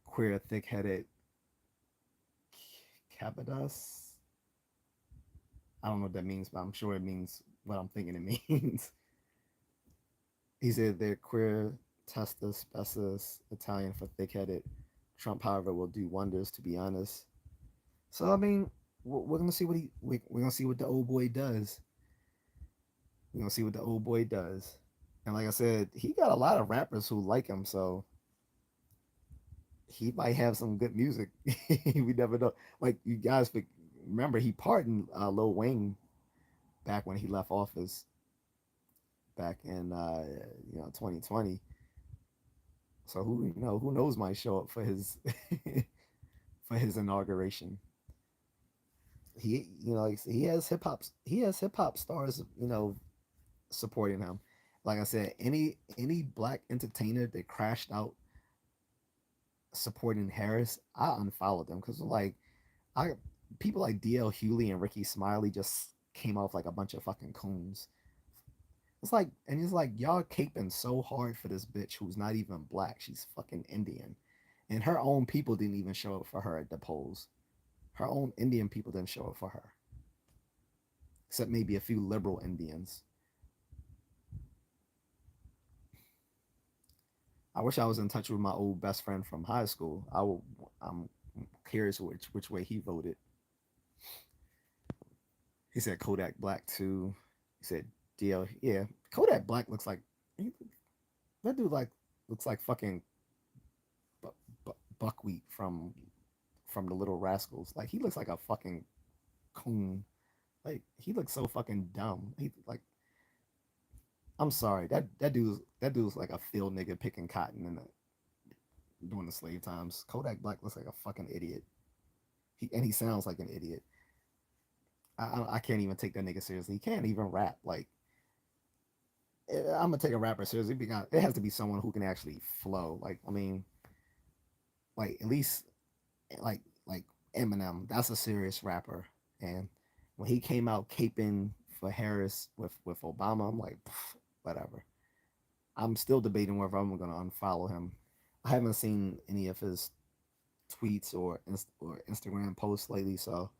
queer, thick headed capitas. I don't know what that means, but I'm sure it means what I'm thinking it means. He said they're queer, testis, spessus, Italian for thick headed. Trump, however, will do wonders, to be honest. So, I mean, we're going to see we're going to see what the old boy does. We're going to see what the old boy does. And like I said, he got a lot of rappers who like him, so he might have some good music. We never know. Like you guys remember, he pardoned Lil Wayne back when he left office back in 2020. So who knows might show up for his for his inauguration. He has hip hop stars supporting him. Like I said, any black entertainer that crashed out supporting Harris, I unfollowed them because like I people like DL Hewley and Ricky Smiley just came off like a bunch of fucking coons. It's like y'all caping so hard for this bitch who's not even black. She's fucking Indian, and her own people didn't even show up for her at the polls. Her own Indian people didn't show up for her, except maybe a few liberal Indians. I wish I was in touch with my old best friend from high school. I'm cares which way he voted. He said Kodak Black too. He said DL. Yeah, Kodak Black looks like that dude. Like looks like fucking buckwheat from the Little Rascals. Like he looks like a fucking coon. Like he looks so fucking dumb. He like I'm sorry that dude's like a field nigga picking cotton in the during the slave times. Kodak Black looks like a fucking idiot. He sounds like an idiot. I can't even take that nigga seriously. He can't even rap. Like I'm gonna take a rapper seriously because it has to be someone who can actually flow. Like I mean, like at least like Eminem. That's a serious rapper. And when he came out caping for Harris with Obama, I'm like, whatever. I'm still debating whether I'm gonna unfollow him. I haven't seen any of his tweets or Instagram posts lately, so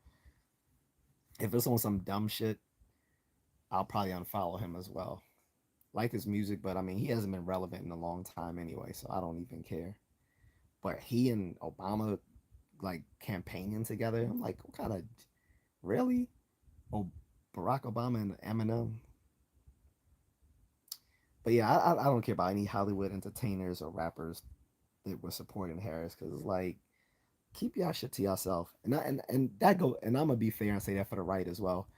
if it's on some dumb shit, I'll probably unfollow him as well. Like his music, but I mean, he hasn't been relevant in a long time anyway, so I don't even care. But he and Obama like campaigning together, I'm like, what kind of really? Oh, Barack Obama and Eminem. But yeah, I don't care about any Hollywood entertainers or rappers that were supporting Harris because it's like keep y'all shit to yourself. And that go and I'm gonna be fair and say that for the right as well.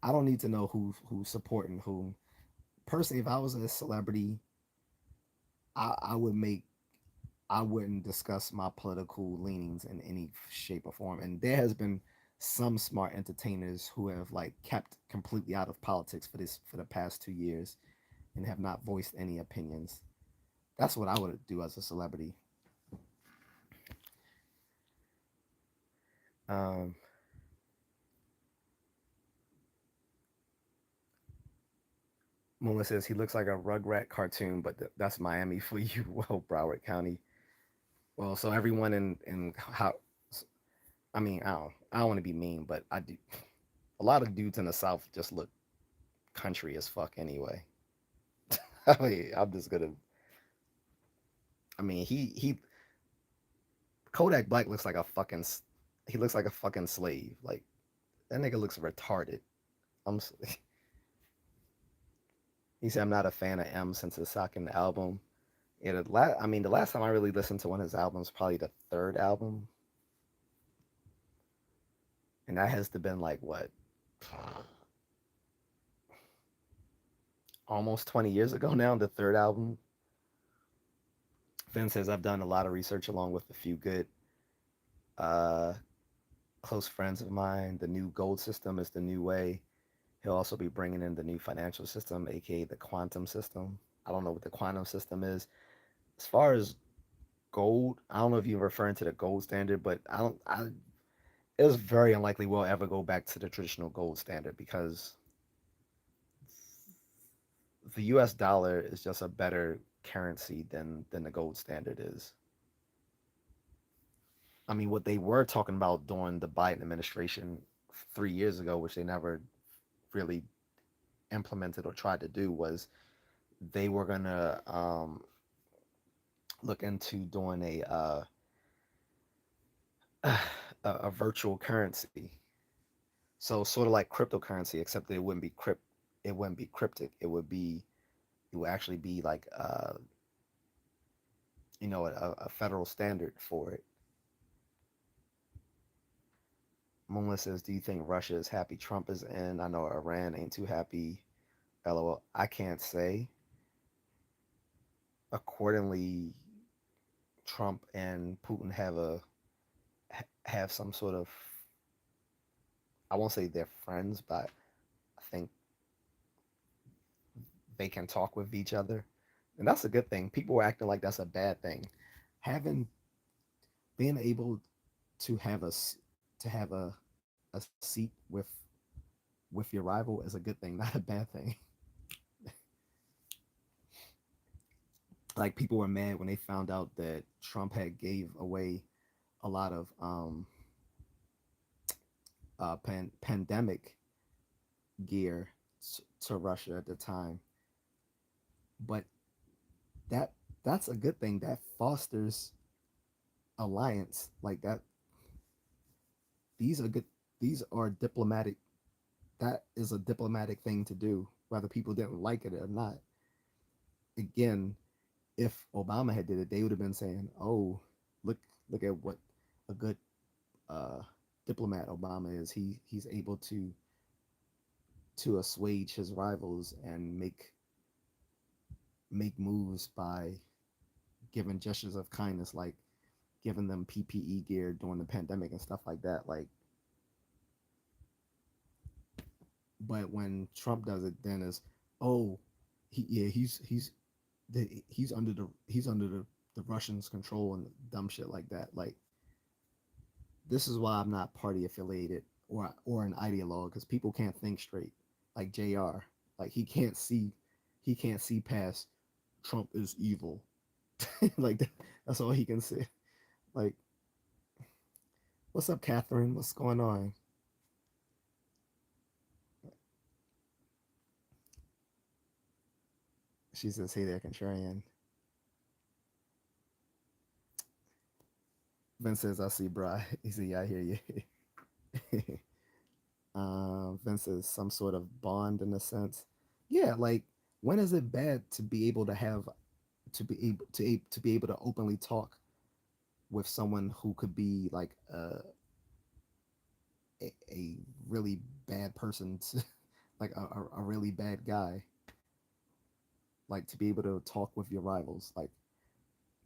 I don't need to know who's supporting whom. Personally, if I was a celebrity, I would make I wouldn't discuss my political leanings in any shape or form. And there has been some smart entertainers who have like kept completely out of politics for the past 2 years and have not voiced any opinions. That's what I would do as a celebrity. Um, Mona says he looks like a Rugrat cartoon, but that's Miami for you. Well, Broward County. Well, so everyone in how I mean, I don't want to be mean, but I do. A lot of dudes in the South just look country as fuck anyway. I mean, I'm just gonna. I mean, he Kodak Black looks like a fucking. He looks like a fucking slave. Like that nigga looks retarded. I'm. He said I'm not a fan of M since his second album. Yeah, I mean, the last time I really listened to one of his albums, probably the third album, and that has to been like what, almost 20 years ago now. The third album. Finn says I've done a lot of research along with a few good uh, close friends of mine. The new gold system is the new way. He'll also be bringing in the new financial system, aka the quantum system. I don't know what the quantum system is. As far as gold, I don't know if you're referring to the gold standard, but I don't. It's very unlikely we'll ever go back to the traditional gold standard because the U.S. dollar is just a better currency than the gold standard is. I mean, what they were talking about during the Biden administration 3 years ago, which they never really implemented or tried to do, was they were gonna look into doing a virtual currency. So sort of like cryptocurrency, except that it wouldn't be cryptic. It would actually be like a federal standard for it. Moonlit says, "Do you think Russia is happy Trump is in? I know Iran ain't too happy. LOL. I can't say. Accordingly, Trump and Putin have some sort of, I won't say they're friends, but I think they can talk with each other, and that's a good thing. People are acting like that's a bad thing. Having being able to have a seat with your rival is a good thing, not a bad thing. Like people were mad when they found out that Trump had gave away a lot of pandemic gear to Russia at the time, but that that's a good thing that fosters alliance like that. These are good. These are diplomatic. That is a diplomatic thing to do, whether people didn't like it or not. Again, if Obama had did it, they would have been saying, "Oh, look, look at what a good uh, diplomat Obama is. He's able to assuage his rivals and make moves by giving gestures of kindness, like giving them PPE gear during the pandemic and stuff like that. Like, but when Trump does it, then is oh, he's under the Russians' control and dumb shit like that. Like, this is why I'm not party affiliated or an ideologue because people can't think straight. Like Jr. Like he can't see past Trump is evil. Like that's all he can say. Like, what's up, Catherine? What's going on? She says, "Hey there, contrarian." Vince says, "I see, bro." He said, "Yeah, I hear you." Vince says, "Some sort of bond in a sense." Yeah, like when is it bad to be able to have to be able to openly talk with someone who could be like a really bad person, to, like a really bad guy, like to be able to talk with your rivals, like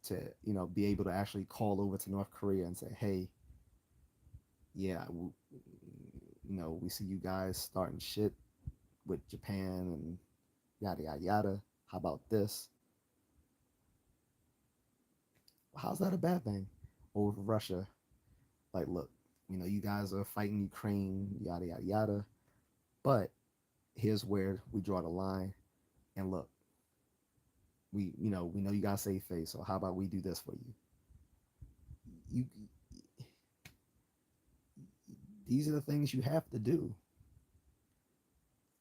to be able to actually call over to North Korea and say, hey, yeah, we see you guys starting shit with Japan and yada yada yada. How about this? How's that a bad thing? Over Russia, like, look, you guys are fighting Ukraine, yada yada yada. But here's where we draw the line. And look, we know you got safe face. So how about we do this for you? You These are the things you have to do.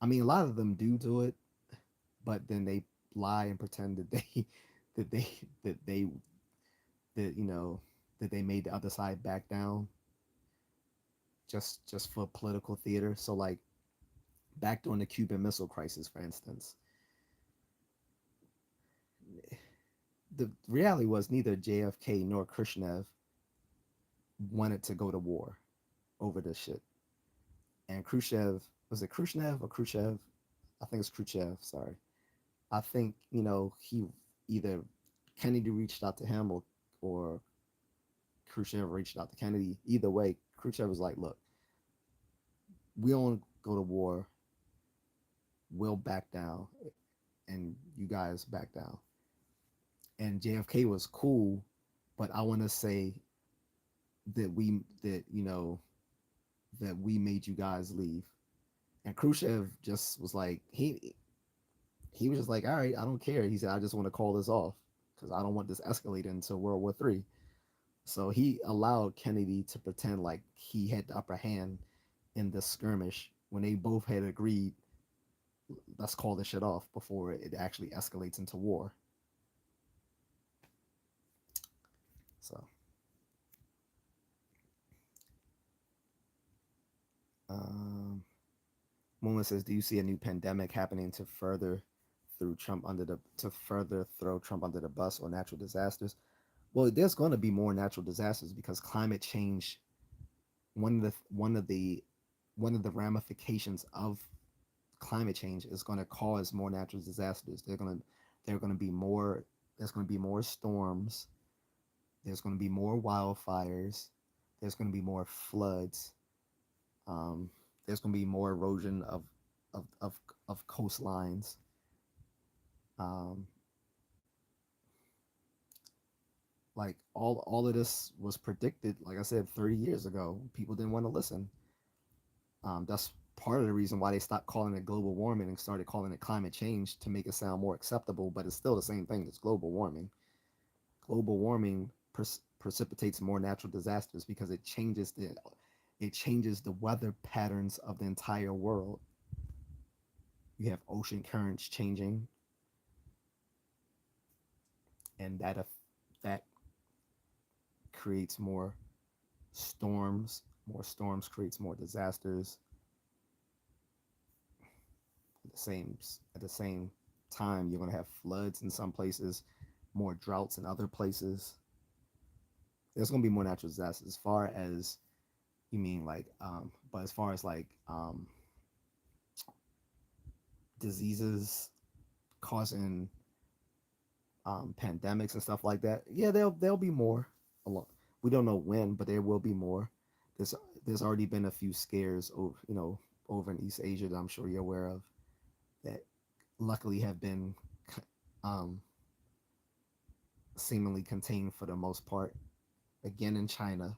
I mean, a lot of them do it, but then they lie and pretend that they that they that they that that they made the other side back down just for political theater. So like back during the Cuban Missile Crisis, for instance, the reality was neither JFK nor Khrushchev wanted to go to war over this shit. And Khrushchev, was it Khrushchev or Khrushchev? I think it's Khrushchev. Sorry. I think he either Kennedy reached out to him or Khrushchev reached out to Kennedy. Either way, Khrushchev was like, "Look, we don't go to war. We'll back down, and you guys back down." And JFK was cool, but I want to say that we made you guys leave. And Khrushchev just was like he was just like, all right, I don't care. He said, I just want to call this off because I don't want this escalating into World War III. So he allowed Kennedy to pretend like he had the upper hand in this skirmish when they both had agreed, let's call this shit off before it actually escalates into war. So, um, Moon says, do you see a new pandemic happening to further throw Trump under the bus or natural disasters? Well, there's going to be more natural disasters because climate change. One of the ramifications of climate change is going to cause more natural disasters. They're going to be more. There's going to be more storms. There's going to be more wildfires. There's going to be more floods. Um, there's going to be more erosion of of, of coastlines. Um, like all of this was predicted. Like I said, 30 years ago, people didn't want to listen. That's part of the reason why they stopped calling it global warming and started calling it climate change to make it sound more acceptable. But it's still the same thing as global warming. Global warming precipitates more natural disasters because it changes the weather patterns of the entire world. You have ocean currents changing, and that creates more storms, More storms creates more disasters. At the same time, you're gonna have floods in some places, more droughts in other places. There's gonna be more natural disasters. As far as you mean like, but as far as like diseases causing pandemics and stuff like that, yeah, there'll be more. We don't know when, but there will be more. There's there's already been a few scares over over in East Asia that I'm sure you're aware of that luckily have been um, seemingly contained for the most part. Again in China,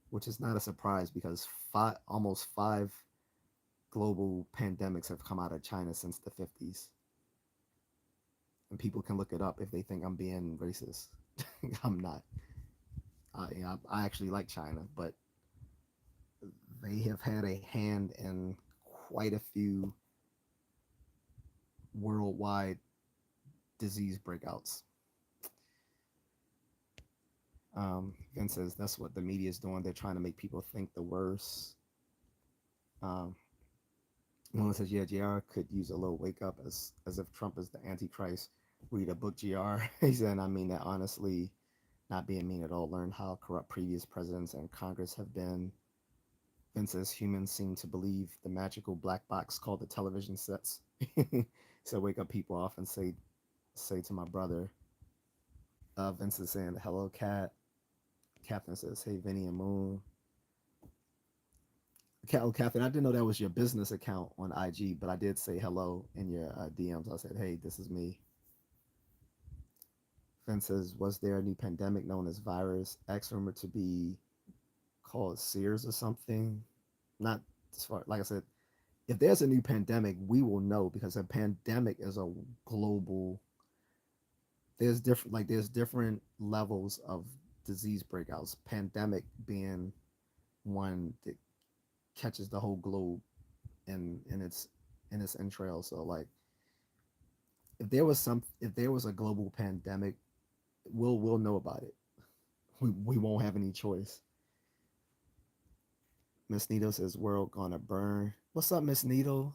which is not a surprise because almost five global pandemics have come out of China since the 50s. And people can look it up if they think I'm being racist. I'm not. I actually like China, but they have had a hand in quite a few worldwide disease breakouts. Vince says that's what the media is doing. They're trying to make people think the worst. Um, One says, yeah, JR could use a little wake up as if Trump is the Antichrist. Read a book, JR. He said, I mean that honestly, not being mean at all. Learn how corrupt previous presidents and Congress have been. Vince says, humans seem to believe the magical black box called the television sets. So wake up people off and say to my brother. Vince is saying, hello, Cat. Catherine says, hey, Vinny and Moon. Oh, Catherine, I didn't know that was your business account on IG, but I did say hello in your DMs. I said, hey, this is me. Finn says, was there a new pandemic known as virus X rumored to be called Sears or something? Not as far, like I said, if there's a new pandemic, we will know because a pandemic is a global. There's different levels of disease breakouts. Pandemic being one that catches the whole globe in its entrails. So like if there was a global pandemic, we'll know about it. We won't have any choice. Miss Needle says world gonna burn. What's up, Miss Needle?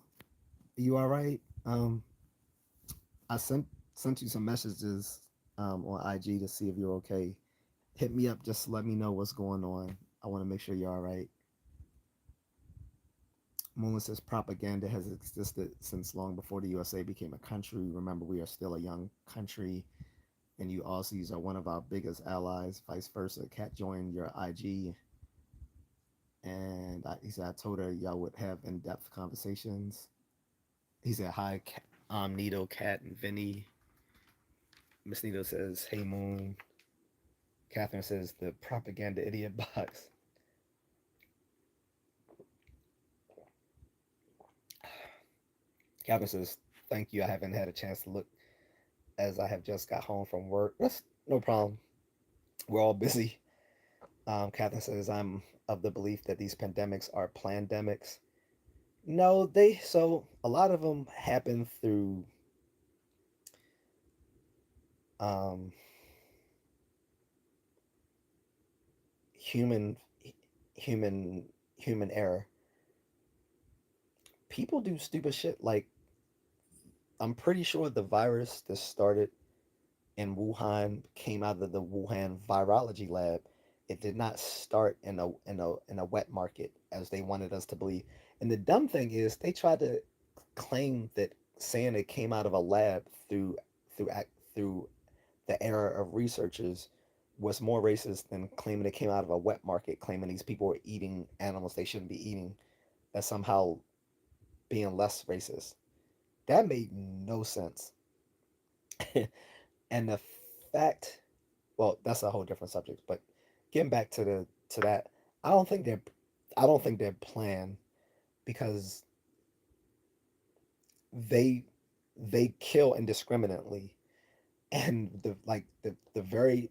You all right? I sent you some messages on IG to see if you're okay. Hit me up, just let me know what's going on. I want to make sure you're all right. Moon says propaganda has existed since long before the USA became a country. Remember, we are still a young country, and you Aussies are one of our biggest allies. Vice versa. Cat joined your IG, and he said I told her y'all would have in-depth conversations. He said hi, Nito, Cat, and Vinny. Miss Nito says hey Moon. Catherine says the propaganda idiot box. Catherine says thank you. I haven't had a chance to look as I have just got home from work. That's no problem. We're all busy. Catherine says I'm of the belief that these pandemics are plandemics. No, so a lot of them happen through um, human human human error. People do stupid shit. Like I'm pretty sure the virus that started in Wuhan came out of the Wuhan virology lab. It did not start in a wet market as they wanted us to believe. And the dumb thing is, they tried to claim that saying it came out of a lab through through the error of researchers was more racist than claiming it came out of a wet market, claiming these people were eating animals they shouldn't be eating, as somehow being less racist. That made no sense. And the fact, well, that's a whole different subject. But getting back to that, I don't think they're, I don't think they're planned because they they kill indiscriminately, and the very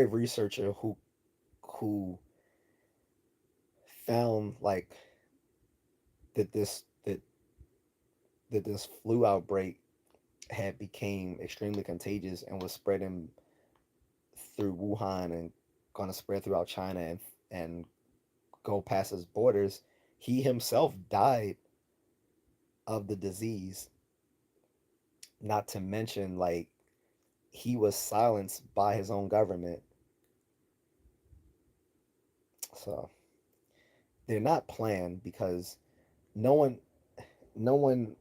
researcher who found like that this flu outbreak had became extremely contagious and was spreading through Wuhan and going to spread throughout China and go past his borders. He himself died of the disease. Not to mention, like, he was silenced by his own government. So they're not planned because no one, no one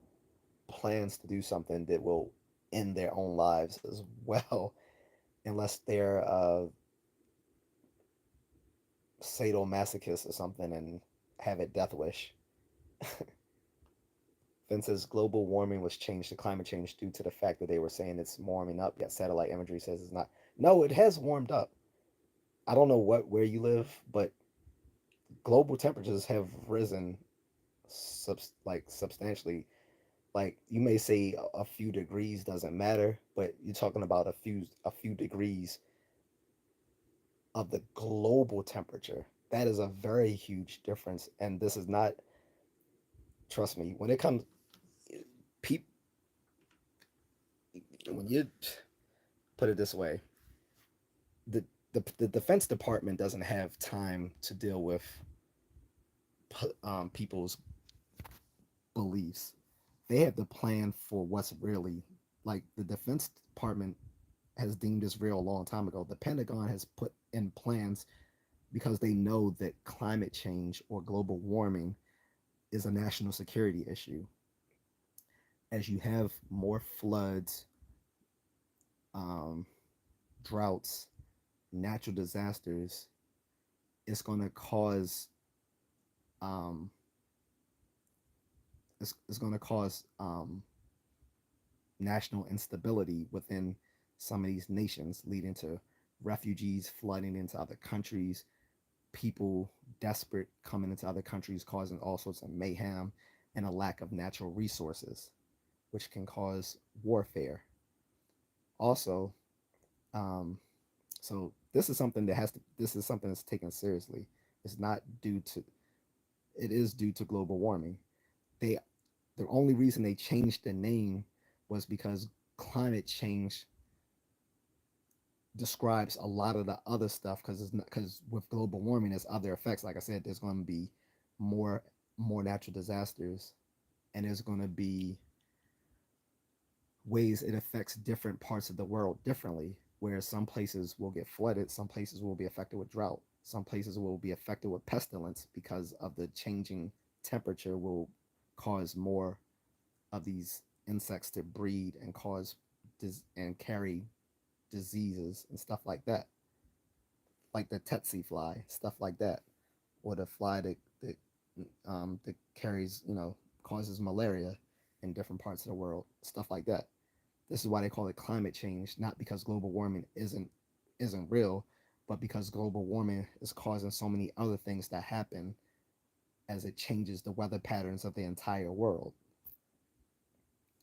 plans to do something that will end their own lives as well, unless they're sadomasochist or something and have a death wish. Then says global warming was changed to climate change due to the fact that they were saying it's warming up, yet satellite imagery says it's not. No, it has warmed up. I don't know where you live, but global temperatures have risen substantially. Like, you may say a few degrees doesn't matter, but you're talking about a few degrees of the global temperature. That is a very huge difference, and this is not, trust me, when it comes, peop, when you put it this way, the, the Defense Department doesn't have time to deal with people's beliefs. They have to plan for what's really, like, the Defense Department has deemed this real a long time ago. The Pentagon has put in plans because they know that climate change or global warming is a national security issue. As you have more floods, um, droughts, natural disasters, it's going to cause um, it's going to cause national instability within some of these nations, leading to refugees flooding into other countries, people desperate coming into other countries, causing all sorts of mayhem, and a lack of natural resources, which can cause warfare. Also, um, so this is something that's taken seriously. It's not due to it is due to global warming. They the only reason they changed the name was because climate change describes a lot of the other stuff, because with global warming there's other effects. Like I said, there's going to be more more natural disasters, and there's going to be ways it affects different parts of the world differently, where some places will get flooded, some places will be affected with drought, some places will be affected with pestilence because of the changing temperature will cause more of these insects to breed and cause and carry diseases and stuff like that, like the tsetse fly, stuff like that, or the fly that carries, causes malaria in different parts of the world, stuff like that. This is why they call it climate change, not because global warming isn't real, but because global warming is causing so many other things that happen as it changes the weather patterns of the entire world.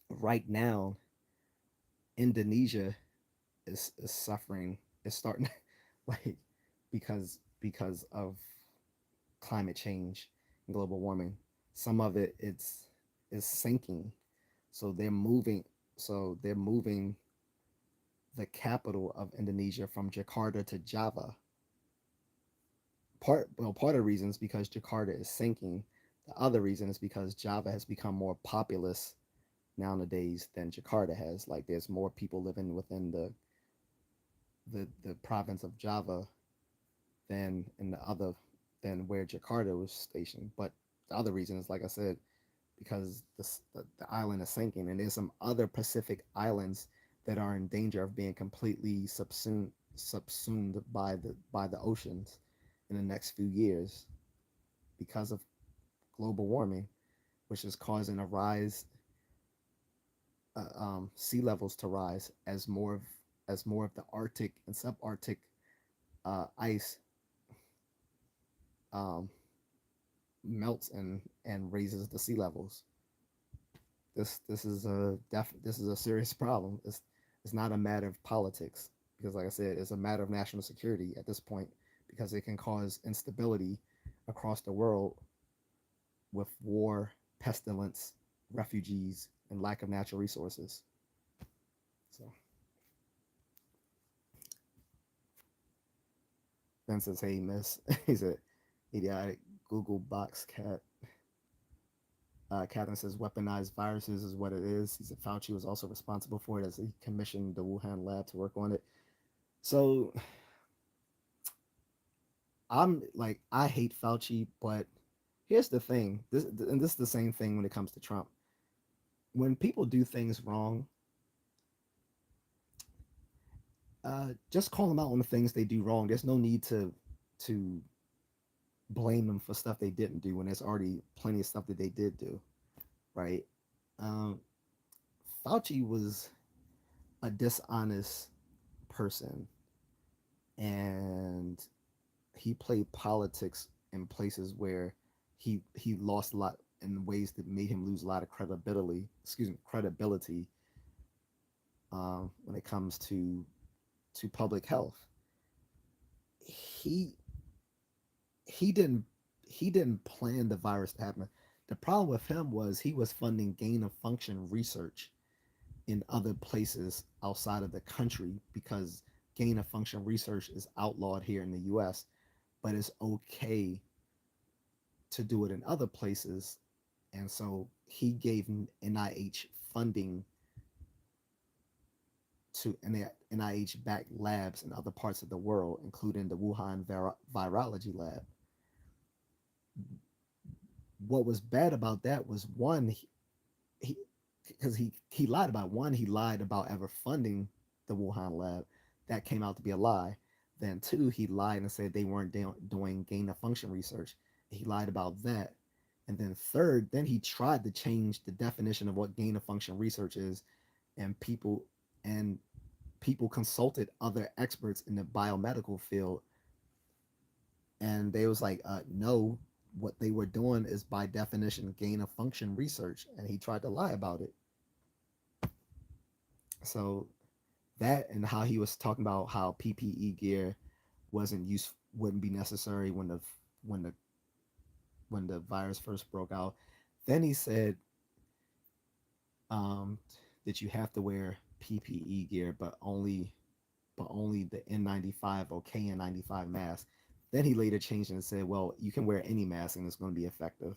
Right now, Indonesia is suffering, is starting like, because of climate change and global warming. Some of it it's is sinking. So they're moving the capital of Indonesia from Jakarta to Java. Part of the reason is because Jakarta is sinking. The other reason is because Java has become more populous nowadays than Jakarta has. Like, there's more people living within the province of Java than in the other than where Jakarta was stationed. But the other reason is, like I said, because the island is sinking, and there's some other Pacific islands that are in danger of being completely subsumed by the oceans in the next few years because of global warming, which is causing a rise, sea levels to rise as more of the Arctic and subarctic ice um, melts and raises the sea levels. This is a serious problem. It's not a matter of politics, because, like I said, it's a matter of national security at this point, because it can cause instability across the world with war, pestilence, refugees, and lack of natural resources. So Ben says, "Hey, miss," he said, "idiotic Google Box Cat. Catherine says weaponized viruses is what it is. He said Fauci was also responsible for it as he commissioned the Wuhan lab to work on it. So I'm like, I hate Fauci, but here's the thing. This is the same thing when it comes to Trump. When people do things wrong, just call them out on the things they do wrong. There's no need to blame them for stuff they didn't do when there's already plenty of stuff that they did do, right? Um, Fauci was a dishonest person, and he played politics in places where he lost a lot in ways that made him lose a lot of credibility. Credibility when it comes to public health. He he didn't he didn't plan the virus to happen. The problem with him was he was funding gain of function research in other places outside of the country because gain of function research is outlawed here in the US, but it's okay to do it in other places. And so he gave NIH funding to NIH backed labs in other parts of the world, including the Wuhan virology lab. What was bad about that was one, he because he lied about one, he lied about ever funding the Wuhan lab. That came out to be a lie. Then two, he lied and said they weren't doing gain of function research. He lied about that. And then third, then he tried to change the definition of what gain of function research is, and and people consulted other experts in the biomedical field, and they was like, no, what they were doing is by definition gain of function research, and he tried to lie about it. So that and how he was talking about how PPE gear wouldn't be necessary when the when the virus first broke out. Then he said um, that you have to wear PPE gear, but only the N95 or KN95 mask. Then he later changed and said, well, you can wear any mask and it's going to be effective.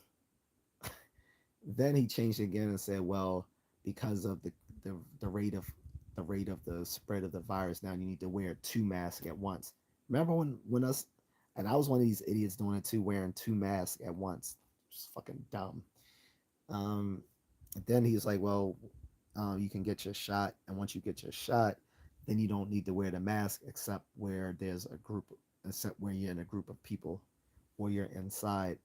Then he changed again and said, well, because of the rate of the spread of the virus, now you need to wear two masks at once. Remember when us and I was one of these idiots doing it too, wearing two masks at once. It's fucking dumb. Um, then he's like, well, you can get your shot, and once you get your shot, then you don't need to wear the mask except where you're in a group of people, or you're inside.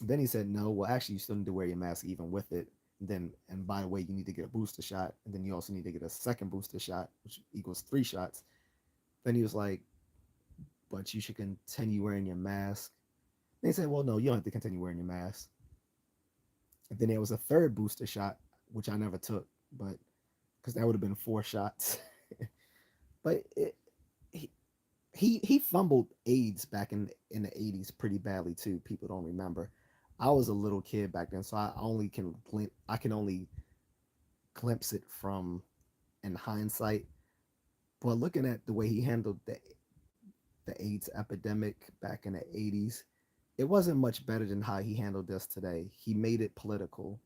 Then he said, no, well, actually, you still need to wear your mask even with it. And by the way, you need to get a booster shot, and then you also need to get a second booster shot, which equals three shots. Then he was like, but you should continue wearing your mask. They said, well, no, you don't have to continue wearing your mask. And then there was a third booster shot, which I never took, but because that would have been four shots. But he, he fumbled AIDS back in the 80s pretty badly too. People don't remember. I was a little kid back then, so I can only glimpse it from in hindsight. But looking at the way he handled the AIDS epidemic back in the 80s, it wasn't much better than how he handled this today. He made it political.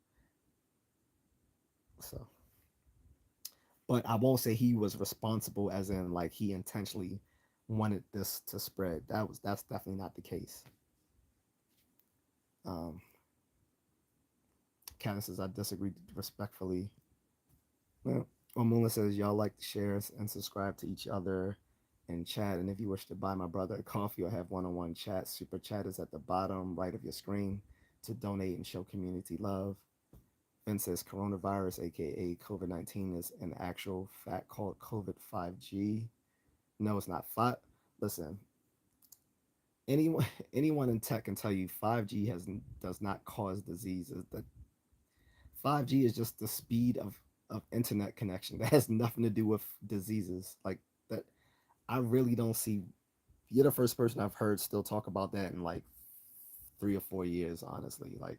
So, but I won't say he was responsible as in like he intentionally wanted this to spread. That's definitely not the case. Um, Candace says I disagree respectfully. Well, Omula says y'all like to share and subscribe to each other and chat. And if you wish to buy my brother a coffee or have one-on-one chat, super chat is at the bottom right of your screen to donate and show community love. Ben says coronavirus, aka COVID-19, is an actual fact called COVID 5G. No, it's not. Listen, anyone anyone in tech can tell you 5G does not cause diseases. The 5G is just the speed of internet connection. That has nothing to do with diseases. Like that, I really don't see. You're the first person I've heard still talk about that in like 3 or 4 years. Honestly, like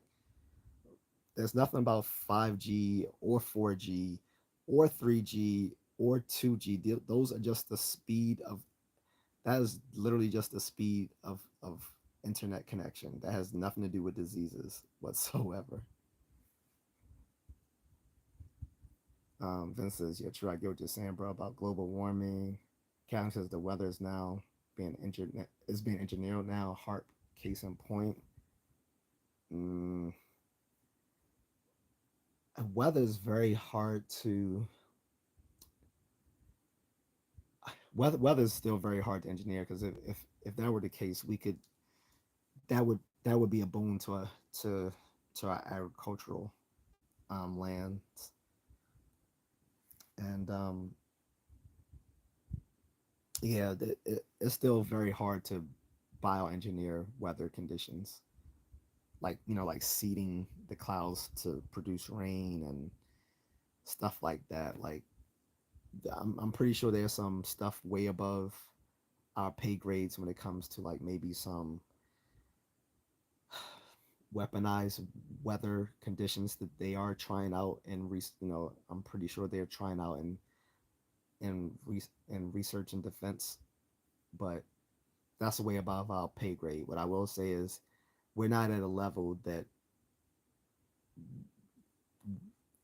there's nothing about 5G or 4G or 3G or 2G. Those are just the speed of That is literally just the speed of internet connection. That has nothing to do with diseases whatsoever. Vince says, "Yeah, true. I get what you're saying, bro, about global warming." Captain says the weather is now being engineered now. Heart case in point. Mm, weather is very hard to weather is still very hard to engineer because if that were the case, we could that would be a boon to our agricultural lands and yeah, it's still very hard to bioengineer weather conditions like like seeding the clouds to produce rain and stuff like that. Like I'm pretty sure there's some stuff way above our pay grades when it comes to like maybe some weaponized weather conditions that they are trying out and I'm pretty sure they're trying out in research and defense, but that's way above our pay grade. What I will say is we're not at a level that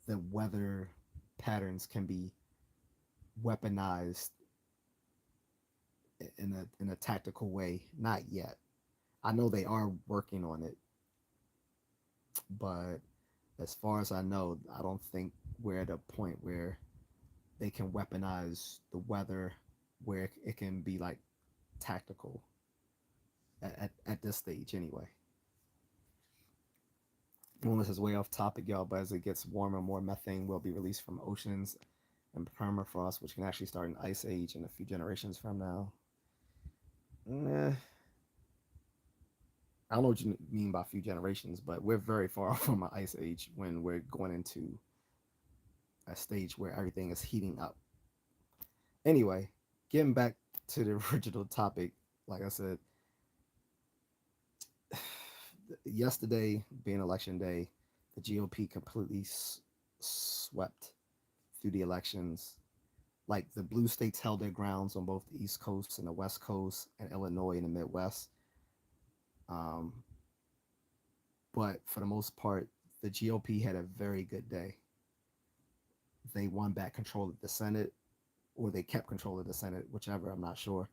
the weather patterns can be weaponized in a tactical way. Not yet. I know they are working on it, but as far as I know, I don't think we're at a point where they can weaponize the weather where it can be like tactical at this stage anyway. Well, this is way off topic, y'all, but as it gets warmer, more methane will be released from oceans and permafrost, which can actually start an ice age in a few generations from now. Eh, I don't know what you mean by a few generations, but we're very far from an ice age when we're going into a stage where everything is heating up. Anyway, getting back to the original topic, like I said, yesterday being election day, the GOP completely swept through the elections. Like the blue states held their grounds on both the East Coast and the West Coast, and Illinois in the Midwest. Um, but for the most part, the GOP had a very good day. They won back control of the Senate, or they kept control of the Senate, whichever, I'm not sure.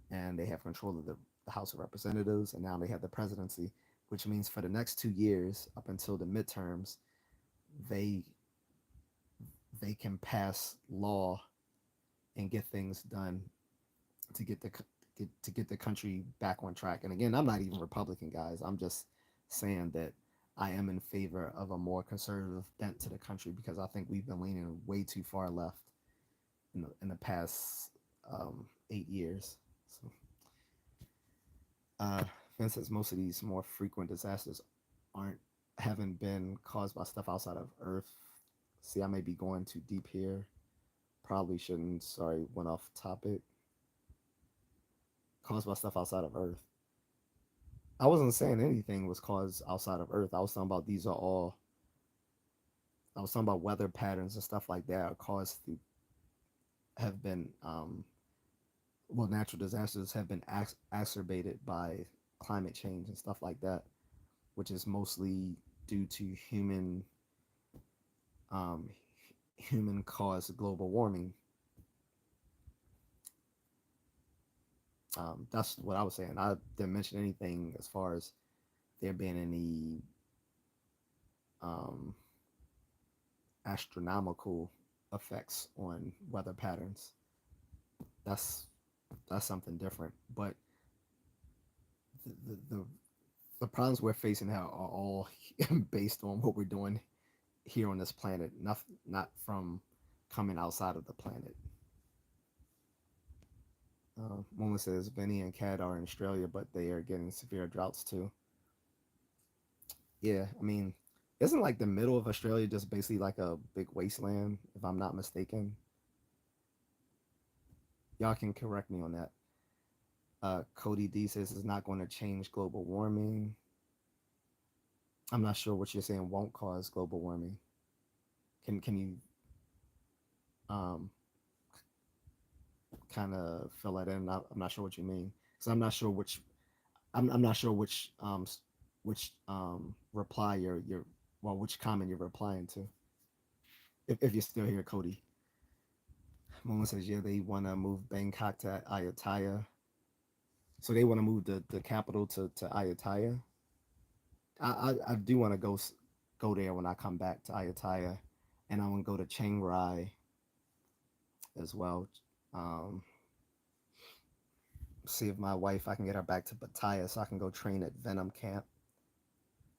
And they have control of the House of Representatives, and now they have the presidency, which means for the next 2 years, up until the midterms, they they can pass law and get things done to get the country back on track. And again, I'm not even Republican, guys. I'm just saying that I am in favor of a more conservative bent to the country because I think we've been leaning way too far left in the past 8 years. So, for instance, most of these more frequent disasters aren't haven't been caused by stuff outside of Earth. See, I may be going too deep here. Probably shouldn't. Sorry, went off topic. Caused by stuff outside of Earth. I wasn't saying anything was caused outside of Earth. I was talking about these are all. I was talking about weather patterns and stuff like that are caused through have been well, natural disasters have been exacerbated by climate change and stuff like that, which is mostly due to um, human caused global warming. That's what I was saying. I didn't mention anything as far as there being any um, astronomical effects on weather patterns. That's that's something different. But the the, the, the problems we're facing now are all based on what we're doing here on this planet, not from coming outside of the planet. Moma says Benny and Cat are in Australia, but they are getting severe droughts too. Yeah, I mean, isn't like the middle of Australia just basically like a big wasteland, if I'm not mistaken? Y'all can correct me on that. Cody D says it's not going to change global warming. I'm not sure what you're saying won't cause global warming. Can you um kind of fill that in. I'm not sure what you mean because I'm not sure which I'm not sure which reply you're well which comment you're replying to. If you're still here, Cody. Momo says yeah they want to move Bangkok to Ayutthaya, so they want to move the capital to Ayutthaya. I do want to go there when I come back to Ayutthaya, and I want to go to Chiang Rai as well. Um, See if my wife I can get her back to Pattaya so I can go train at Venom Camp.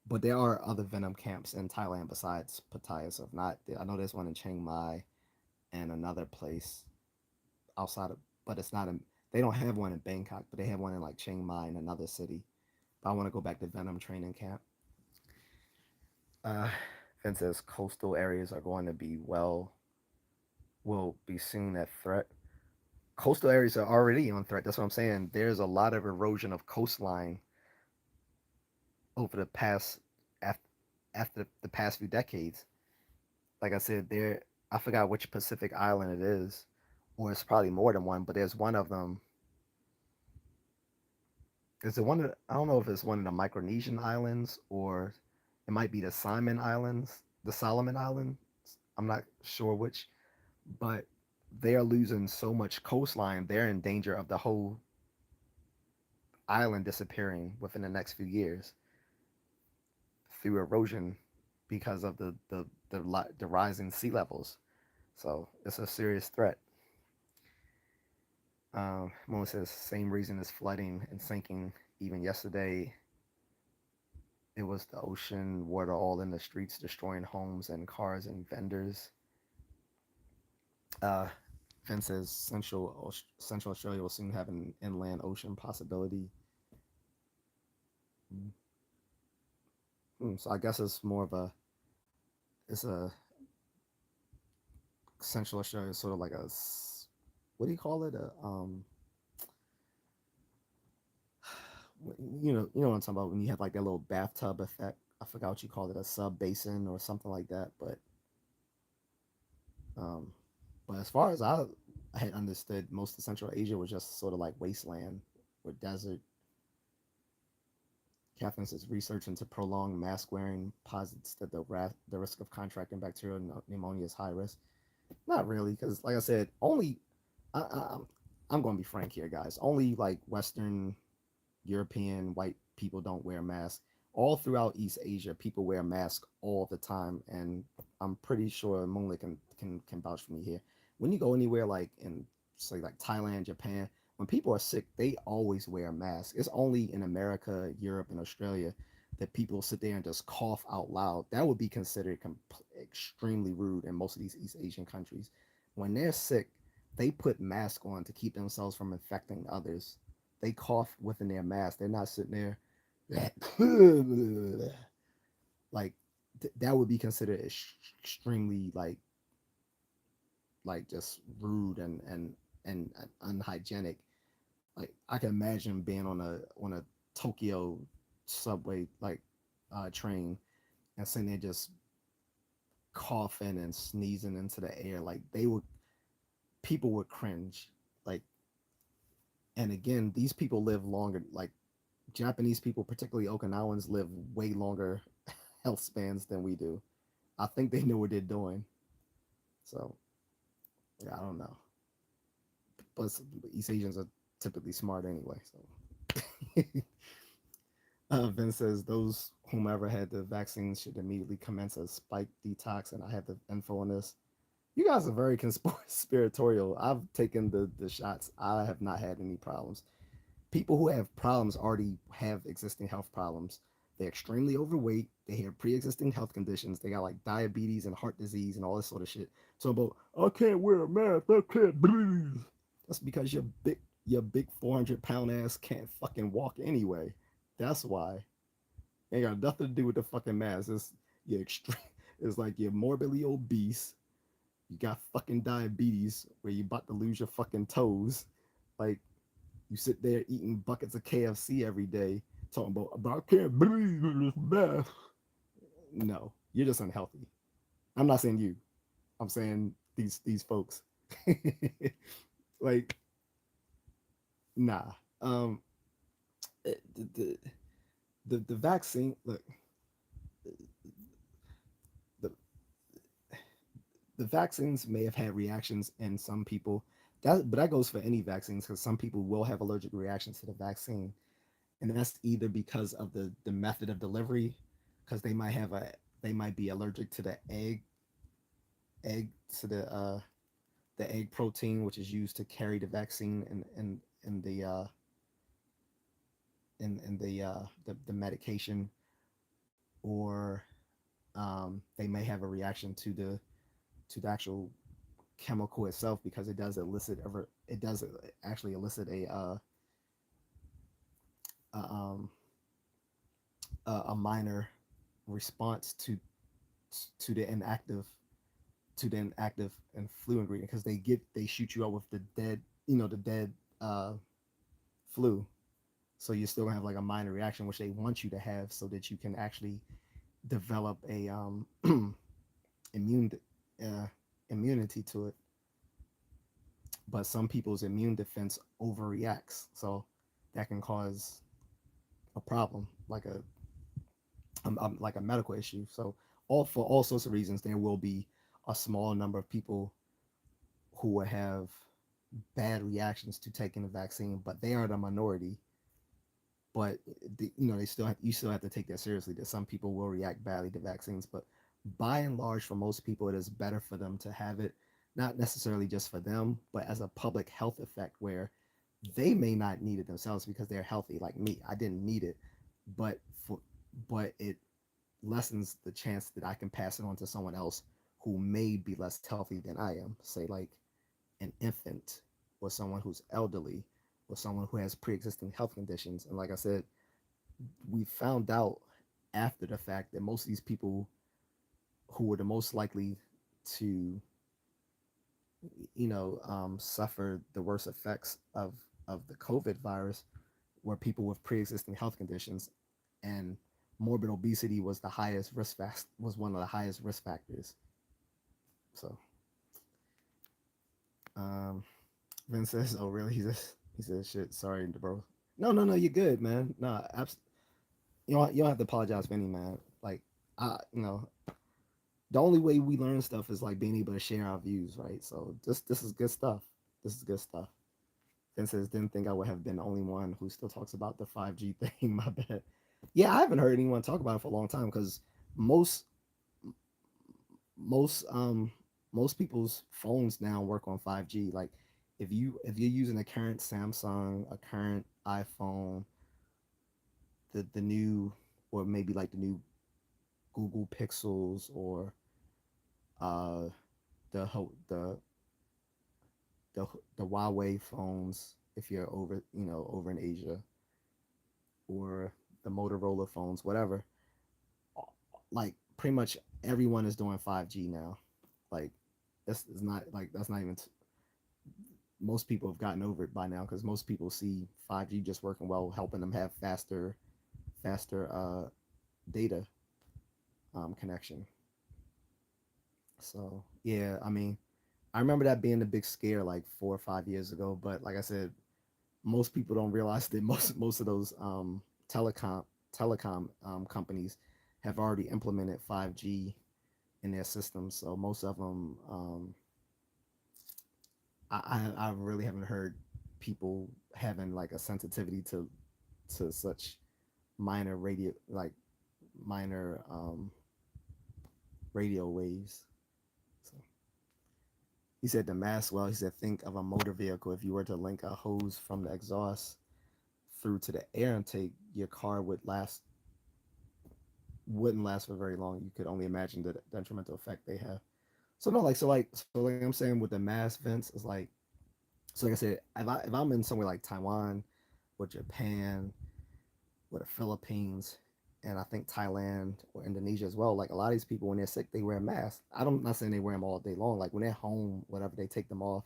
But there are other Venom camps in Thailand besides Pattaya. So if not, I know there's one in Chiang Mai and another place outside of, but it's not in. They don't have one in Bangkok, but they have one in like Chiang Mai in another city. But I want to go back to Venom training camp. Uh, Finn says coastal areas are going to be will be soon at threat. Coastal areas are already on threat. That's what I'm saying. There's a lot of erosion of coastline over the past after the past few decades. Like I said, there I forgot which Pacific island it is, or it's probably more than one, but there's one of them. Is it one of I don't know if it's one of the Micronesian islands or it might be the Simon Islands, the Solomon Islands. I'm not sure which, but they are losing so much coastline. They're in danger of the whole island disappearing within the next few years through erosion because of the rising sea levels. So it's a serious threat. Mo says same reason as flooding and sinking. Even yesterday, it was the ocean, water all in the streets, destroying homes and cars and vendors. Uh, Finn says Central Australia will soon have an inland ocean possibility. So I guess it's more of a it's a Central Australia is sort of like a what do you call it? You know what I'm talking about when you have like that little bathtub effect. I forgot what you call it, a sub basin or something like that. Um, but as far as I had understood, most of Central Asia was just sort of like wasteland or desert. Catherine says research into prolonged mask wearing posits that the risk of contracting bacterial pneumonia is high risk. Not really, because like I said, only I'm going to be frank here, guys. Only like Western European white people don't wear masks. All throughout East Asia, people wear masks all the time, and I'm pretty sure Mongli can vouch for me here. When you go anywhere like in say like Thailand, Japan, when people are sick, they always wear masks. It's only in America, Europe, and Australia that people sit there and just cough out loud. That would be considered extremely rude in most of these East Asian countries. When they're sick, they put masks on to keep themselves from infecting others. They cough within their mask. They're not sitting there like that would be considered extremely like just rude and unhygienic. Like I can imagine being on a Tokyo subway train and sitting there just coughing and sneezing into the air. Like they would people would cringe. Like and again, these people live longer. Like Japanese people, particularly Okinawans, live way longer health spans than we do. I think they know what they're doing. So yeah, I don't know. But East Asians are typically smart anyway. So Vince says those whomever had the vaccines should immediately commence a spike detox, and I have the info on this. You guys are very conspiratorial. I've taken the shots. I have not had any problems. People who have problems already have existing health problems. They're extremely overweight. They have pre-existing health conditions. They got like diabetes and heart disease and all this sort of shit. So about I can't wear a mask. I can't breathe. That's because your big 400-pound ass can't fucking walk anyway. That's why. Ain't got nothing to do with the fucking mask. It's you're extreme. It's like you're morbidly obese. You got fucking diabetes where you about to lose your fucking toes. Like you sit there eating buckets of KFC every day, talking about I can't breathe in this bath. No, you're just unhealthy. I'm not saying you. I'm saying these folks. Like Nah. Um, the, the vaccine. Look, the the vaccines may have had reactions in some people. But that goes for any vaccines because some people will have allergic reactions to the vaccine, and that's either because of the method of delivery, because they might be allergic to the egg to the egg protein which is used to carry the vaccine in the medication, or they may have a reaction to the actual chemical itself because it does actually elicit a, um, a minor response to the inactive and flu ingredient because they shoot you out with the dead the dead uh, flu, so you're still gonna have like a minor reaction which they want you to have so that you can actually develop a immune uh, immunity to it. But some people's immune defense overreacts, so that can cause a problem like a medical issue. So all for all sorts of reasons, there will be a small number of people who will have bad reactions to taking the vaccine, but they are the minority. But they still you still have to take that seriously. That some people will react badly to vaccines, but by and large, for most people, it is better for them to have it, not necessarily just for them, but as a public health effect where they may not need it themselves because they're healthy. Like me, I didn't need it, but for but it lessens the chance that I can pass it on to someone else who may be less healthy than I am. Say like an infant or someone who's elderly or someone who has pre-existing health conditions. And like I said, we found out after the fact that most of these people who were the most likely to suffer the worst effects of the COVID virus were people with pre-existing health conditions, and morbid obesity was the highest risk was one of the highest risk factors. So um, Vince says, "Oh really?" He says, "Shit, sorry, bro." No, no, no, you're good, man. No, you don't have to apologize for any man. Like the only way we learn stuff is like being able to share our views, right? So this is good stuff. This is good stuff. Vince says, "Didn't think I would have been the only one who still talks about the 5G thing." My bad. Yeah, I haven't heard anyone talk about it for a long time because most most um most people's phones now work on 5G. Like if you're using a current Samsung, a current iPhone, the new or maybe like the new Google Pixels or uh the the the the Huawei phones if you're over in Asia, or the Motorola phones, whatever. Like pretty much everyone is doing 5G now. Like this is not like that's not even most people have gotten over it by now because most people see 5G just working well, helping them have faster data connection. So yeah, I mean, I remember that being a big scare like 4 or 5 years ago. But like I said, most people don't realize that most of those telecom companies have already implemented 5G in their systems. So most of them, I really haven't heard people having like a sensitivity to such minor minor radio waves. So he said the mass. Well, he said think of a motor vehicle. If you were to link a hose from the exhaust through to the air intake, your car wouldn't last for very long. You could only imagine the detrimental effect they have. So no, like I'm saying with the mass vents, it's like so like I said, if I'm in somewhere like Taiwan or Japan or the Philippines, and I think Thailand or Indonesia as well, like a lot of these people when they're sick, they wear masks. I'm not saying they wear them all day long. Like when they're home, whatever, they take them off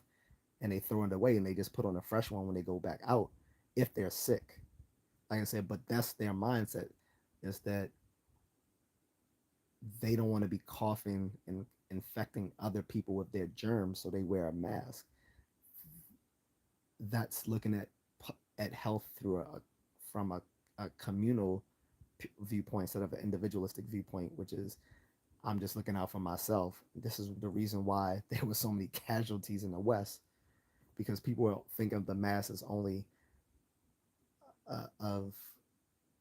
and they throw it away and they just put on a fresh one when they go back out if they're sick. Like I said, but that's their mindset is that they don't want to be coughing and infecting other people with their germs, so they wear a mask. That's looking at at health through from a communal viewpoint instead of an individualistic viewpoint, which is I'm just looking out for myself. This is the reason why there were so many casualties in the West, because people think of the mass as only of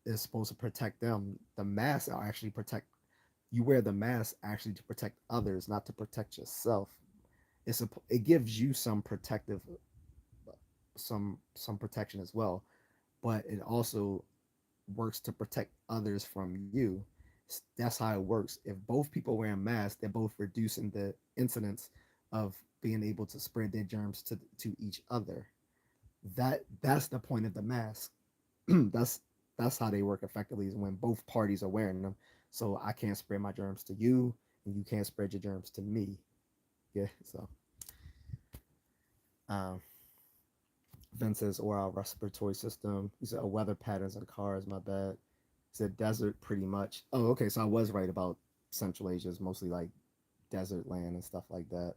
is supposed to protect them. The mask are actually protect. You wear the mask actually to protect others, not to protect yourself. It gives you some protective some protection as well, but it also works to protect others from you. That's how it works. If both people wearing masks, they're both reducing the incidence of being able to spread their germs to each other. That's the point of the mask. that's that's how they work effectively, is when both parties are wearing them. So I can't spread my germs to you, and you can't spread your germs to me. Yeah. So um, Vince says oral respiratory system. He said weather patterns in cars. My bad. He said desert pretty much. Oh, okay. So I was right about Central Asia is mostly like desert land and stuff like that.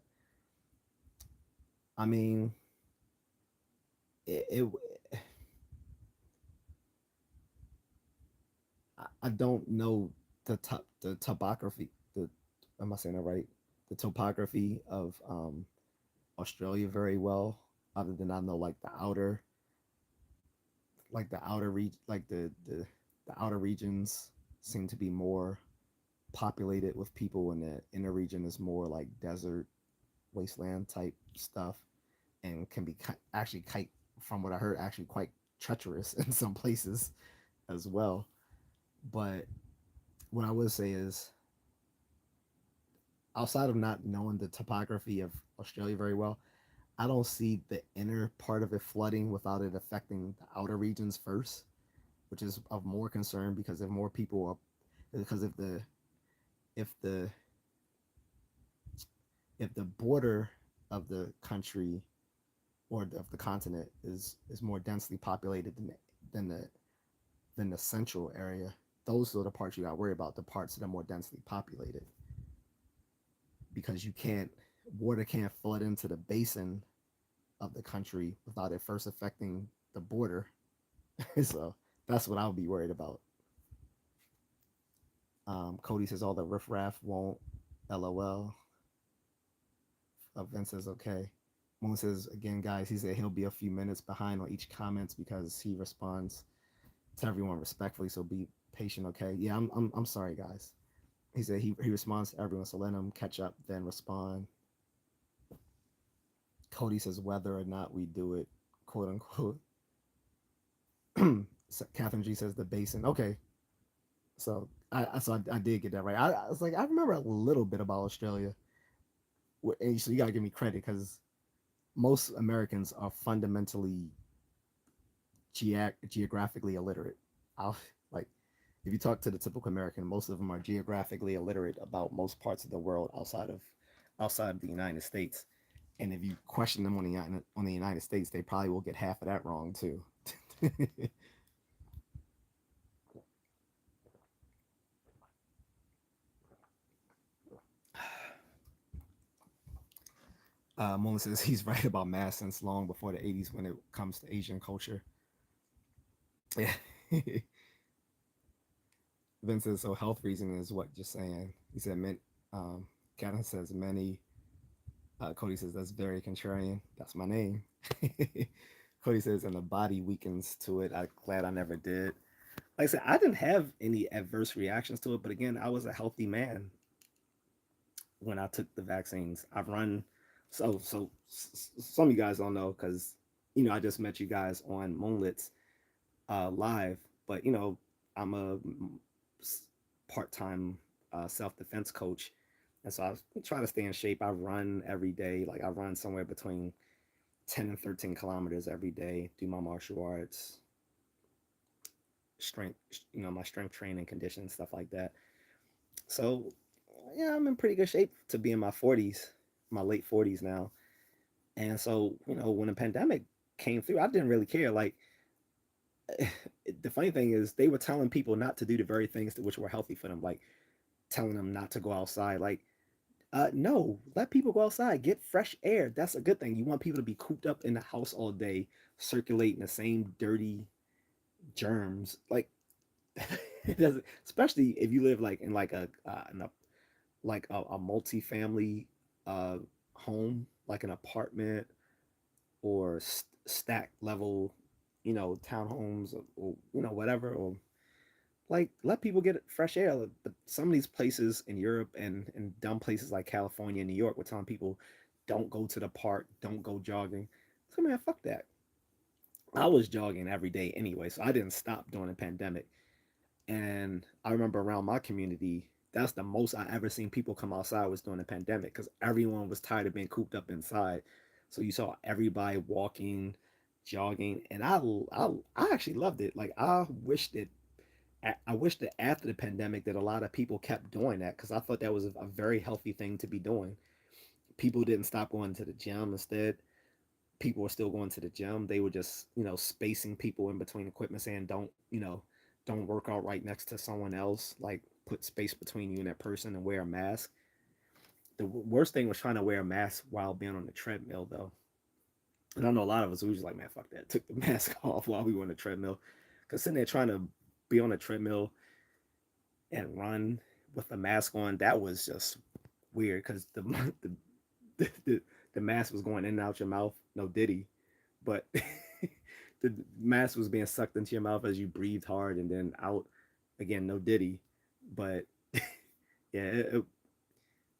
I mean, it I don't know the topography. The Am I saying that right? The topography of Australia very well. Other than I know like the outer like the outer regions seem to be more populated with people, and the inner region is more like desert wasteland type stuff, and can be actually quite, from what I heard, actually quite treacherous in some places as well. But what I would say is, outside of not knowing the topography of Australia very well, I don't see the inner part of it flooding without it affecting the outer regions first, which is of more concern, because if more people are, because if the if the border of the country or of the continent is more densely populated than the than the central area, those are the parts you got to worry about. The parts that are more densely populated, because you can't water can't flood into the basin of the country without it first affecting the border. So that's what I would be worried about. Cody says all the riffraff won't. LOL. Vince says okay. Moon says again, guys. He said he'll be a few minutes behind on each comments because he responds to everyone respectfully. So be patient, okay? Yeah, I'm sorry, guys. He said he responds to everyone, so let him catch up, then respond. Cody says whether or not we do it, quote unquote. Catherine G says the basin. Okay, so I did get that right. I was like, I remember a little bit about Australia, and so you gotta give me credit, because most Americans are fundamentally geographically illiterate. I'll like if you talk to the typical American, most of them are geographically illiterate about most parts of the world outside of the United States. And if you question them on the United States, they probably will get half of that wrong too. Mullen says he's right about math since long before the 80s when it comes to Asian culture. Yeah. Vince says, so health reason is what you're saying. He said, Kevin says, many. Cody says, that's very contrarian. That's my name. Cody says, and the body weakens to it. I'm glad I never did. Like I said, I didn't have any adverse reactions to it, but again, I was a healthy man when I took the vaccines. I've run, so some of you guys don't know, because I just met you guys on Moonlit's live, but I'm a part-time self-defense coach, and so I try to stay in shape. I run every day. Like I run somewhere between 10 and 13 kilometers every day. Do my martial arts, strength, my strength training, conditioning, stuff like that. So yeah, I'm in pretty good shape to be in my 40s, my late 40s now. And so when the pandemic came through, I didn't really care. Like the funny thing is, they were telling people not to do the very things which were healthy for them, like telling them not to go outside. Like No, let people go outside, get fresh air. That's a good thing. You want people to be cooped up in the house all day, circulating the same dirty germs. Like it doesn't, especially if you live like in a like a multi-family uh home, like an apartment or stack level, townhomes or whatever, or like let people get fresh air. But some of these places in Europe and dumb places like California and New York, we're telling people don't go to the park, don't go jogging. So man, fuck that. I was jogging every day anyway, so I didn't stop during the pandemic. And I remember around my community, that's the most I ever seen people come outside was during the pandemic because everyone was tired of being cooped up inside. So you saw everybody walking, jogging, and I actually loved it. Like I wish that after the pandemic that a lot of people kept doing that because I thought that was a very healthy thing to be doing. People didn't stop going to the gym. Instead, people were still going to the gym. They were just, spacing people in between equipment, saying don't work out right next to someone else. Like put space between you and that person and wear a mask. The worst thing was trying to wear a mask while being on the treadmill, though. And I know a lot of us, we was like, man, fuck that. Took the mask off while we were on the treadmill. Because sitting there trying to be on a treadmill and run with the mask on, that was just weird because the mask was going in and out your mouth. No diddy, but the mask was being sucked into your mouth as you breathed hard and then out again. No diddy, but yeah, it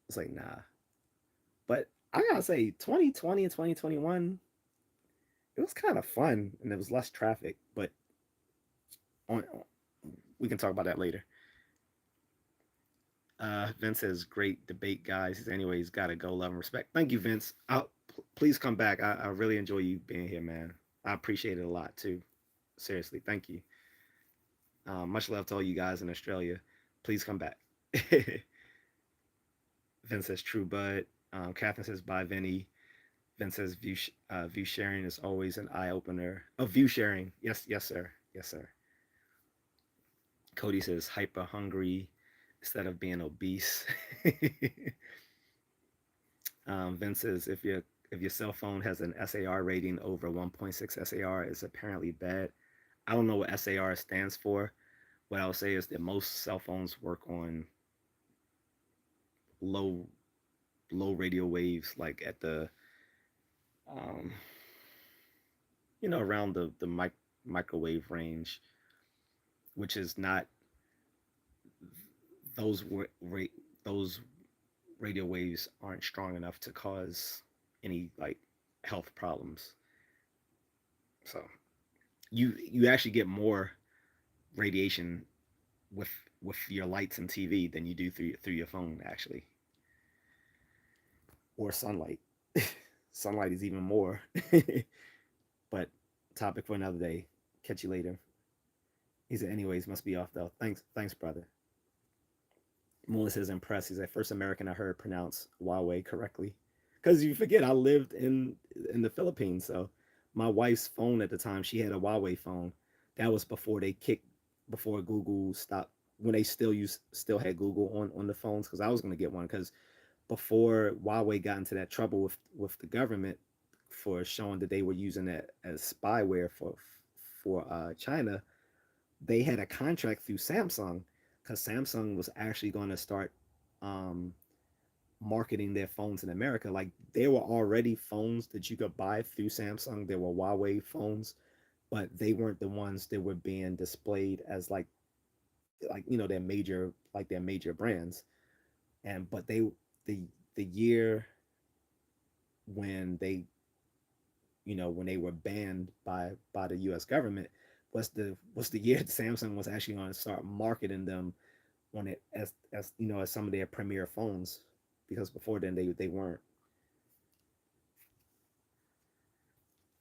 was like nah. But I gotta say, 2020 and 2021, it was kind of fun and there was less traffic. But on, we can talk about that later. Vince says, great debate, guys. Anyways, gotta go. Love and respect. Thank you, Vince. Please come back. I really enjoy you being here, man. I appreciate it a lot, too. Seriously, thank you. Much love to all you guys in Australia. Please come back. Vince says, true, bud. Catherine says, bye, Vinny. Vince says, view sharing is always an eye opener. Oh, view sharing. Yes, yes, sir. Yes, sir. Cody says, hyper hungry instead of being obese. Vince says if your cell phone has an SAR rating over 1.6 SAR, it's apparently bad. I don't know what SAR stands for. What I'll say is that most cell phones work on low low radio waves, like at the um, around the microwave range, which is not those those radio waves aren't strong enough to cause any like health problems. So you actually get more radiation with with your lights and TV than you do through your phone actually, or sunlight. Sunlight is even more. But topic for another day. Catch you later. He said, anyways, must be off though. Thanks, brother. Mullah says impressed. He's the first American I heard pronounce Huawei correctly. Because you forget, I lived in the Philippines, so my wife's phone at the time, she had a Huawei phone. That was before Google stopped, when they still had Google on the phones. Because I was gonna get one because before Huawei got into that trouble with the government for showing that they were using it as spyware for China, they had a contract through Samsung because Samsung was actually going to start um, marketing their phones in America. Like there were already phones that you could buy through Samsung. There were Huawei phones, but they weren't the ones that were being displayed as their major brands. And but the the year when they were banned by the U.S. government was the year that Samsung was actually going to start marketing them on it as some of their premier phones, because before then they weren't.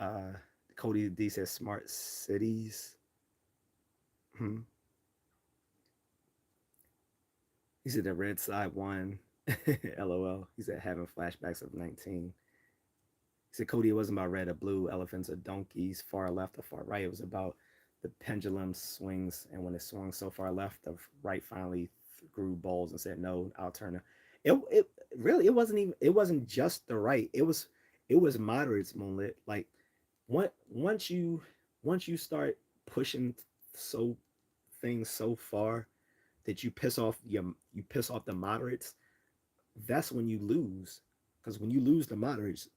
Uh, Cody D says smart cities. Hmm. He said the red side won. LOL. He said having flashbacks of 19. He said Cody, it wasn't about red or blue, elephants or donkeys, far left or far right. It was about the pendulum swings, and when it swung so far left, the right finally grew balls and said, "No, I'll turn it." it really, it wasn't even, it wasn't just the right. It was moderates, Moonlit. Like once you once you start pushing so things so far that you piss off the moderates, that's when you lose. Because when you lose the moderates,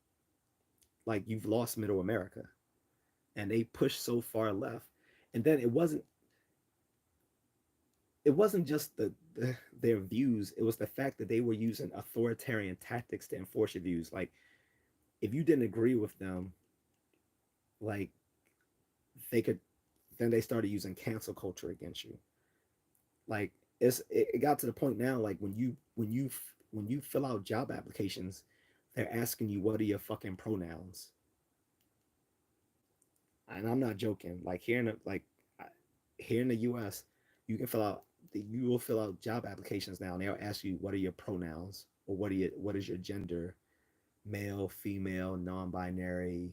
like you've lost middle America, and they pushed so far left. And then it wasn't just their views, it was the fact that they were using authoritarian tactics to enforce your views. Like if you didn't agree with them, like they could, then they started using cancel culture against you. Like it got to the point now, like when you fill out job applications, they're asking you what are your fucking pronouns. And I'm not joking. Like here in the US, you can fill out you will fill out job applications now, and they'll ask you what are your pronouns, or what is your gender, male, female, non-binary,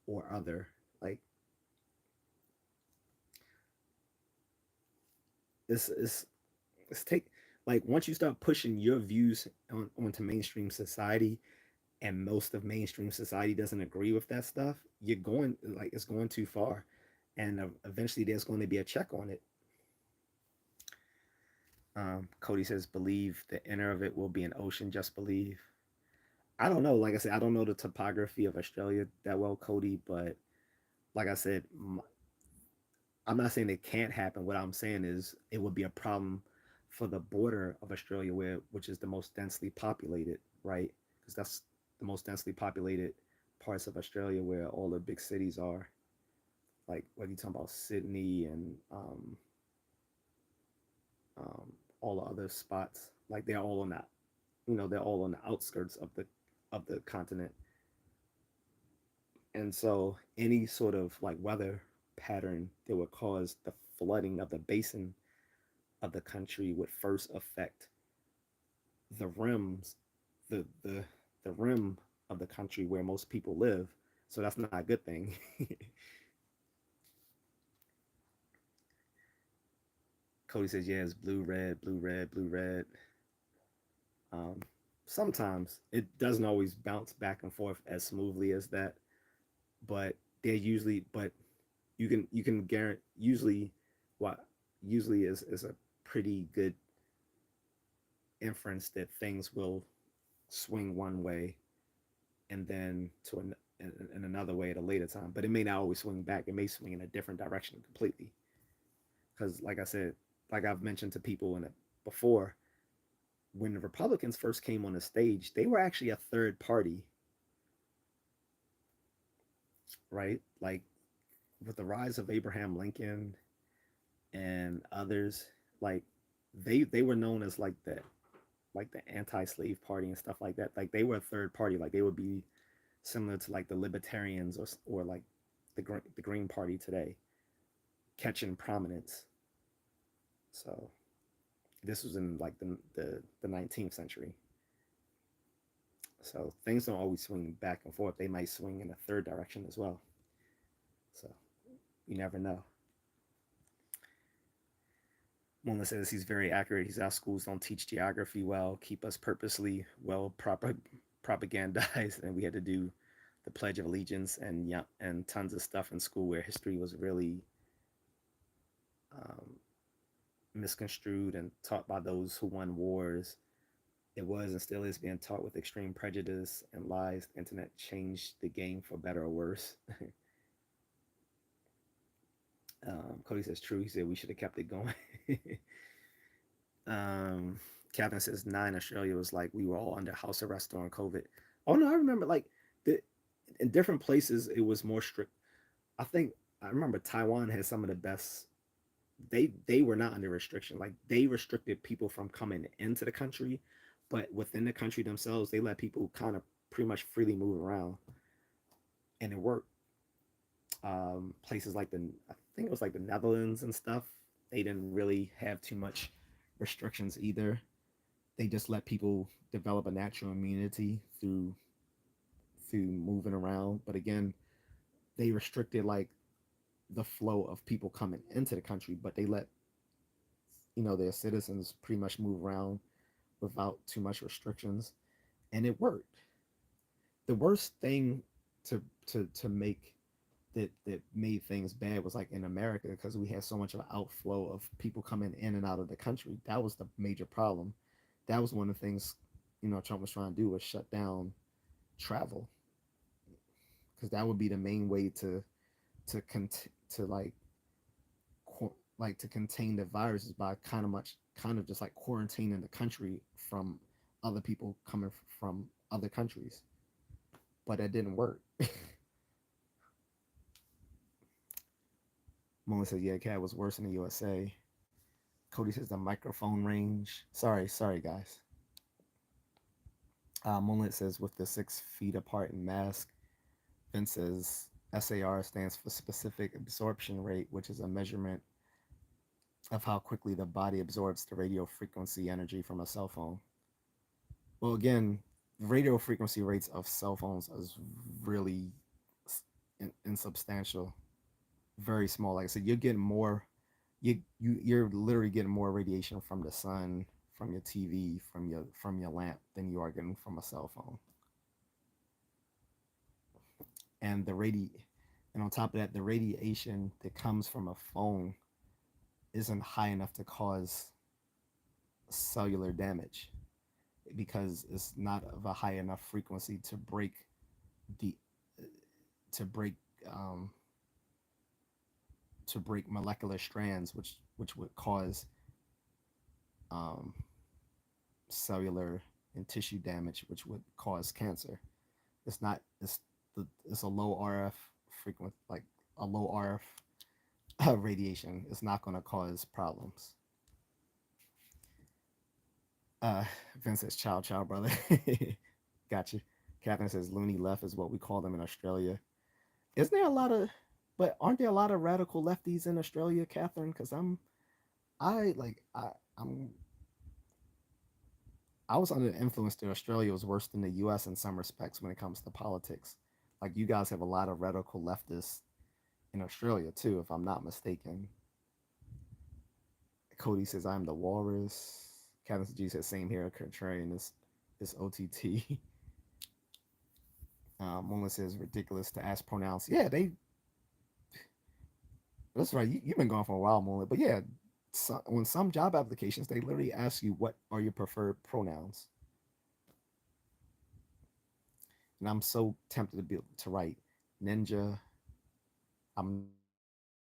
or other. Like it's it's take like once you start pushing your views onto mainstream society, and most of mainstream society doesn't agree with that stuff, you're going, like, it's going too far, and eventually there's going to be a check on it. Cody says, "Believe the inner of it will be an ocean. Just believe." I don't know. Like I said, I don't know the topography of Australia that well, Cody. But like I said, I'm not saying it can't happen. What I'm saying is it would be a problem for the border of Australia, which is the most densely populated, right? Because that's the most densely populated parts of Australia where all the big cities are. Like what are you talking about, Sydney and all the other spots? Like they're all on that, they're all on the outskirts of the continent. And so any sort of like weather pattern that would cause the flooding of the basin of the country would first affect the rims, the rim of the country where most people live. So that's not a good thing. Cody says, "Yeah, it's blue, red, blue, red, blue, red." Um, Sometimes it doesn't always bounce back and forth as smoothly as that, but but you can guarantee what usually is a pretty good inference that things will swing one way and then in another way at a later time. But it may not always swing back. It may swing in a different direction completely. Because like I said, like I've mentioned to people before, when the Republicans first came on the stage, they were actually a third party, right? Like with the rise of Abraham Lincoln and others, like they were known as like the anti-slave party and stuff like that. Like they were a third party. Like they would be similar to like the libertarians or like the Green Party today, catching prominence. So this was in like the 19th century. So things don't always swing back and forth. They might swing in a third direction as well. So you never know. Mona says he's very accurate. He's, our schools don't teach geography well, keep us purposely well propagandized, and we had to do the Pledge of Allegiance and yeah, and tons of stuff in school where history was really um, misconstrued and taught by those who won wars. It was and still is being taught with extreme prejudice and lies. The internet changed the game for better or worse. Cody says true. He said we should have kept it going. um, Catherine says nine. Australia was like we were all under house arrest during COVID. Oh no, I remember like the in different places it was more strict. I think I remember Taiwan had some of the best. They were not under restriction. Like they restricted people from coming into the country, but within the country themselves, they let people kind of pretty much freely move around, and it worked. Places like I think it was like the Netherlands and stuff, they didn't really have too much restrictions either. They just let people develop a natural immunity through moving around. But again, they restricted like the flow of people coming into the country, but they let their citizens pretty much move around without too much restrictions, and it worked. The worst thing to make that made things bad was like in America, because we had so much of an outflow of people coming in and out of the country. That was the major problem. That was one of the things, Trump was trying to do, was shut down travel, because that would be the main way to like to contain the virus, is by kind of just like quarantining the country from other people coming from other countries. But that didn't work. Moon says, yeah, cat was worse in the USA. Cody says the microphone range. Sorry, guys. Moonlit says with the 6 feet apart and mask. Vince says SAR stands for specific absorption rate, which is a measurement of how quickly the body absorbs the radio frequency energy from a cell phone. Well, again, radio frequency rates of cell phones is really insubstantial, very small. Like I said, you're getting more. You're literally getting more radiation from the sun, from your TV, from your lamp than you are getting from a cell phone. And and on top of that, the radiation that comes from a phone isn't high enough to cause cellular damage, because it's not of a high enough frequency the to break um, to break molecular strands, which would cause um, cellular and tissue damage, which would cause cancer. It's not. It's a low RF frequent like a low RF radiation. It's not going to cause problems. Uh, Vince says, "Ciao, ciao, brother." Gotcha. Catherine says, "Loony left is what we call them in Australia." Isn't there a lot of, but aren't there a lot of radical lefties in Australia, Catherine? Because I like, I'm, I was under the influence that Australia was worse than the U.S. in some respects when it comes to politics. Like you guys have a lot of radical leftists in Australia too, if I'm not mistaken. Cody says, "I'm the walrus." Catherine G says, "Same here. Contrarian is OTT." Mola says, "Ridiculous to ask pronouns." Yeah, that's right. You've been gone for a while, Mola. But yeah, on some job applications, they literally ask you, what are your preferred pronouns? And I'm so tempted to write ninja. I'm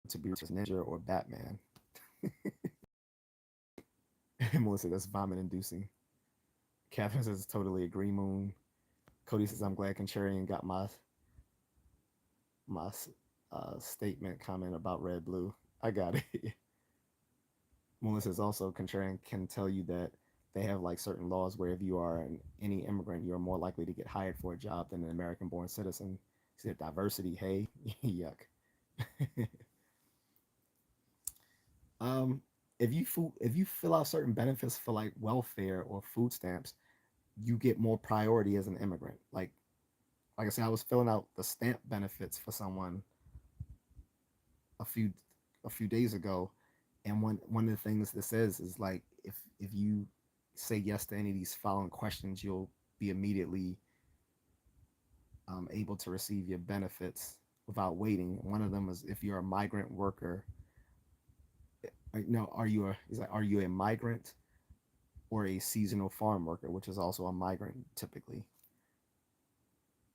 to be ninja or Batman. Melissa, that's vomit inducing. Catherine says, totally agree, Moon. Cody says, I'm glad Contrarian got my statement comment about red blue. I got it. Melissa says also, Contrarian can tell you that they have like certain laws where if you are any immigrant, you're more likely to get hired for a job than an American born citizen. She said diversity, hey, yuck. um, if you fill out certain benefits for like welfare or food stamps, you get more priority as an immigrant. Like I said, I was filling out the stamp benefits for someone a few a few days ago, and one of the things that says is like if you say yes to any of these following questions, you'll be immediately able to receive your benefits without waiting. One of them is if you're a migrant worker. No, are you a migrant or a seasonal farm worker, which is also a migrant typically?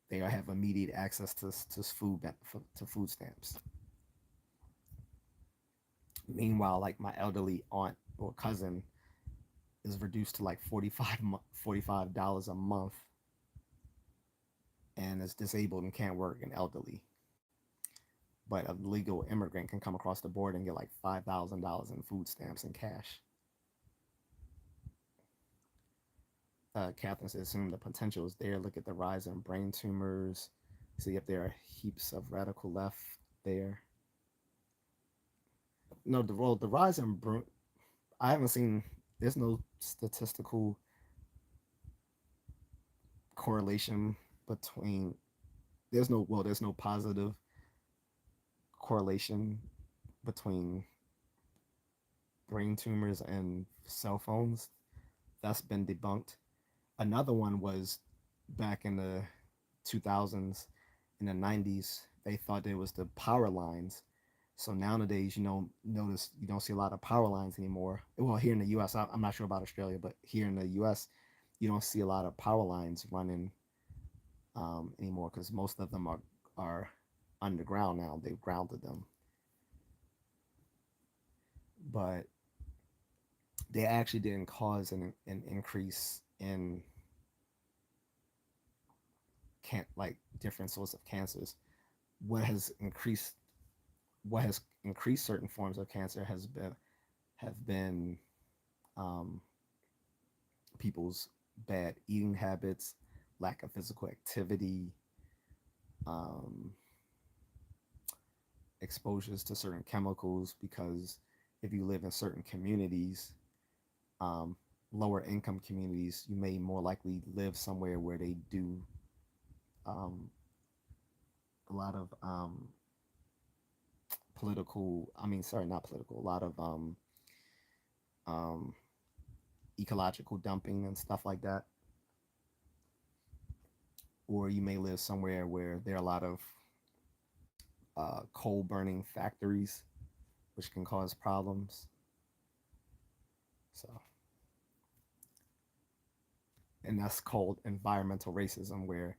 They have immediate access to food stamps. Meanwhile, like my elderly aunt or cousin is reduced to like $45 a month and is disabled and can't work and elderly. But a legal immigrant can come across the board and get like $5,000 in food stamps and cash. Catherine says, assume the potential is there. Look at the rise in brain tumors. See if there are heaps of radical left there. No, the rise in I haven't seen. There's no statistical correlation between. There's no positive correlation between brain tumors and cell phones. that's been debunked. Another one was back in the 2000s, in the 90s. They thought it was the power lines. So nowadays, notice you don't see a lot of power lines anymore. Well, here in the U.S., I'm not sure about Australia, but here in the U.S., you don't see a lot of power lines running anymore because most of them are underground now. They've grounded them, but they actually didn't cause an increase in like different sorts of cancers. What has increased what has increased certain forms of cancer have been um, people's bad eating habits, lack of physical activity, um, exposures to certain chemicals. Because if you live in certain communities, um, lower income communities, you may more likely live somewhere where they do um, a lot of political. I mean, sorry, not political. A lot of um, ecological dumping and stuff like that. Or you may live somewhere where there are a lot of coal burning factories, which can cause problems. So, and that's called environmental racism, where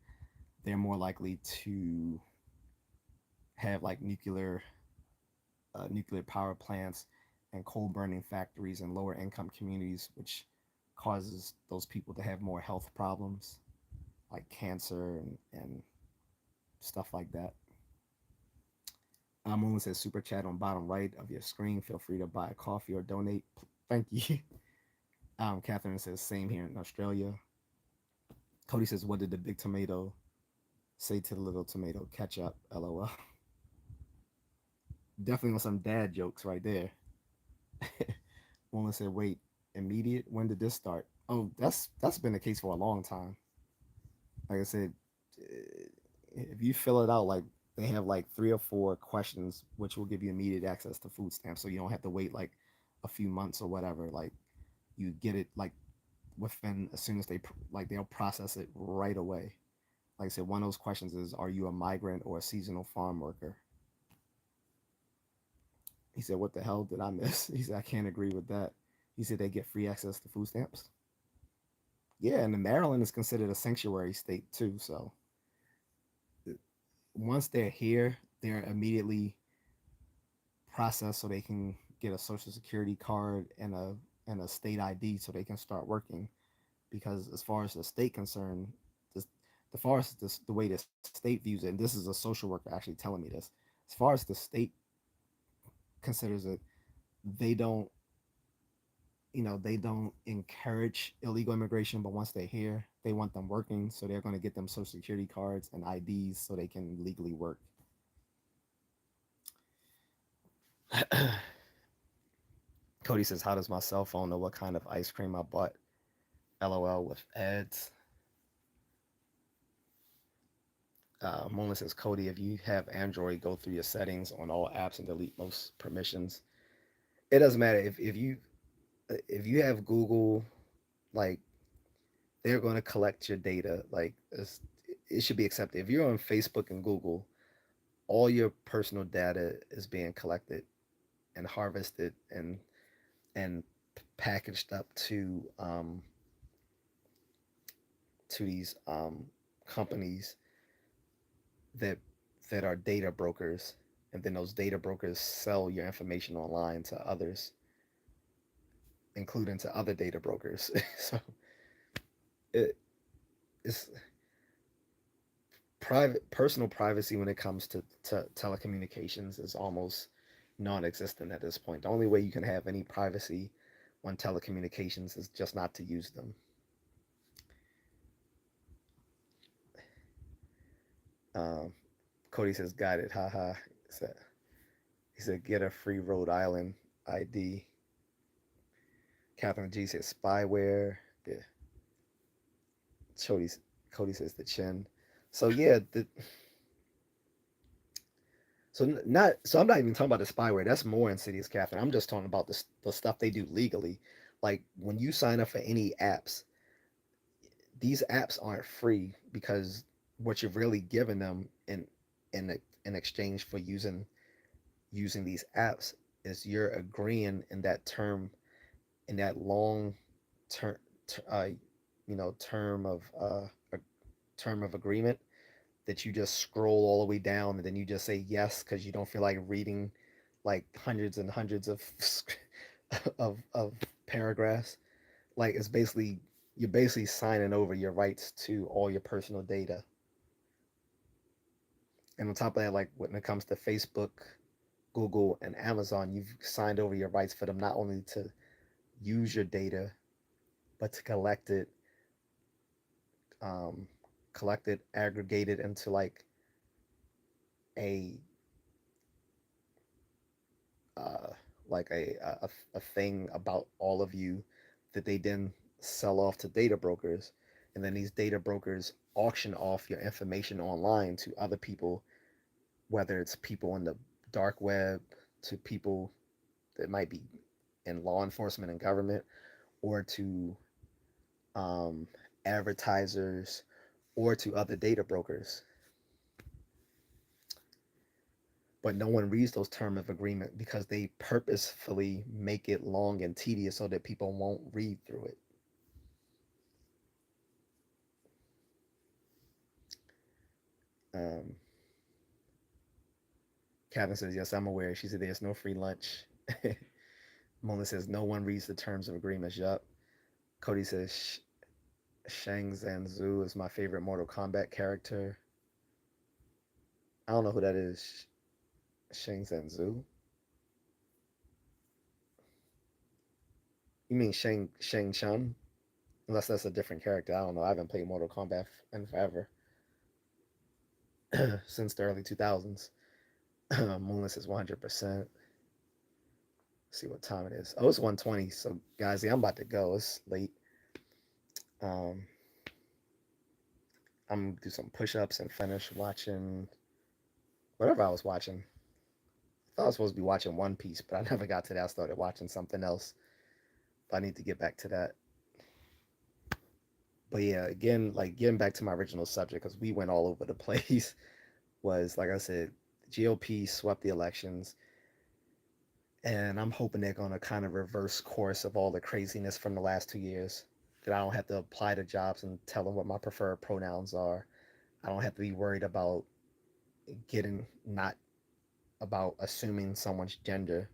they're more likely to have like nuclear power plants and coal burning factories in lower income communities, which causes those people to have more health problems like cancer and stuff like that. Moon says super chat on bottom right of your screen. Feel free to buy a coffee or donate. Thank you. Catherine says same here in Australia. Cody says, what did the big tomato say to the little tomato? Catch up, lol. Definitely on some dad jokes right there. Woman said, wait, immediate? When did this start? Oh, that's been the case for a long time. Like I said, if you fill it out, like they have like 3 or 4 questions, which will give you immediate access to food stamps, so you don't have to wait like a few months or whatever. Like you get it like within as soon as they'll process it right away. Like I said, one of those questions is, are you a migrant or a seasonal farm worker? He said, what the hell did I miss? He said, I can't agree with that. He said they get free access to food stamps. Yeah, and Maryland is considered a sanctuary state too. So once they're here, they're immediately processed so they can get a social security card and a state ID so they can start working. Because as far as the state concerned, this, the far as this, the way the state views it, and this is a social worker actually telling me this, as far as the state considers it, they don't they don't encourage illegal immigration, but once they're here, they want them working, so they're going to get them social security cards and IDs so they can legally work. Cody says, how does my cell phone know what kind of ice cream I bought? LOL with ads. Mona says, Cody, if you have Android, go through your settings on all apps and delete most permissions. It doesn't matter if you have Google, like they're going to collect your data. Like it should be accepted. If you're on Facebook and Google, all your personal data is being collected and harvested and packaged up to these companies that that are data brokers, and then those data brokers sell your information online to others, including to other data brokers. So it, it's private personal privacy when it comes to telecommunications is almost non-existent at this point. The only way you can have any privacy on telecommunications is just not to use them. Um, Cody says, got it, haha. He said, get a free Rhode Island ID. Catherine G says, spyware. Yeah. Cody, Cody says, the chin. So yeah, so I'm not even talking about the spyware. That's more insidious, Catherine. I'm just talking about the stuff they do legally, Like when you sign up for any apps, these apps aren't free because what you're really giving them in exchange for using these apps is you're agreeing in that term, in that long term, uh, term of a term of agreement, that you just scroll all the way down and then you just say yes because you don't feel like reading like hundreds and hundreds of of paragraphs. Like it's basically, you're basically signing over your rights to all your personal data. And on top of that, like when it comes to Facebook, Google, and Amazon, you've signed over your rights for them not only to use your data, but to um, collect it, aggregate it into a uh, a thing about all of you that they then sell off to data brokers, and then these data brokers auction off your information online to other people, whether it's people in the dark web, to people that might be in law enforcement and government, or to um, advertisers, or to other data brokers. But no one reads those terms of agreement because they purposefully make it long and tedious so that people won't read through it. Um, Catherine says, yes, I'm aware. She said, there's no free lunch. Mona says, no one reads the terms of agreements. Yup. Cody says, Shang Zanzu is my favorite Mortal Kombat character. I don't know who that is. Shang Zanzu? You mean Shang Chun? Unless that's a different character. I don't know. I haven't played Mortal Kombat in forever. Since the early 2000s. Moonless is 100%. See what time it is. Oh, it's 1:20. So, guys, yeah, I'm about to go. It's late. Um, I'm going to do some push ups and finish watching whatever I was watching. I thought I was supposed to be watching One Piece, but I never got to that. I started watching something else. But I need to get back to that. But yeah, again, like getting back to my original subject, because we went all over the place, was like I said, GOP swept the elections, and I'm hoping they're going to kind of reverse course of all the craziness from the last 2 years. That I don't have to apply to jobs and tell them what my preferred pronouns are. I don't have to be worried about getting not about assuming someone's gender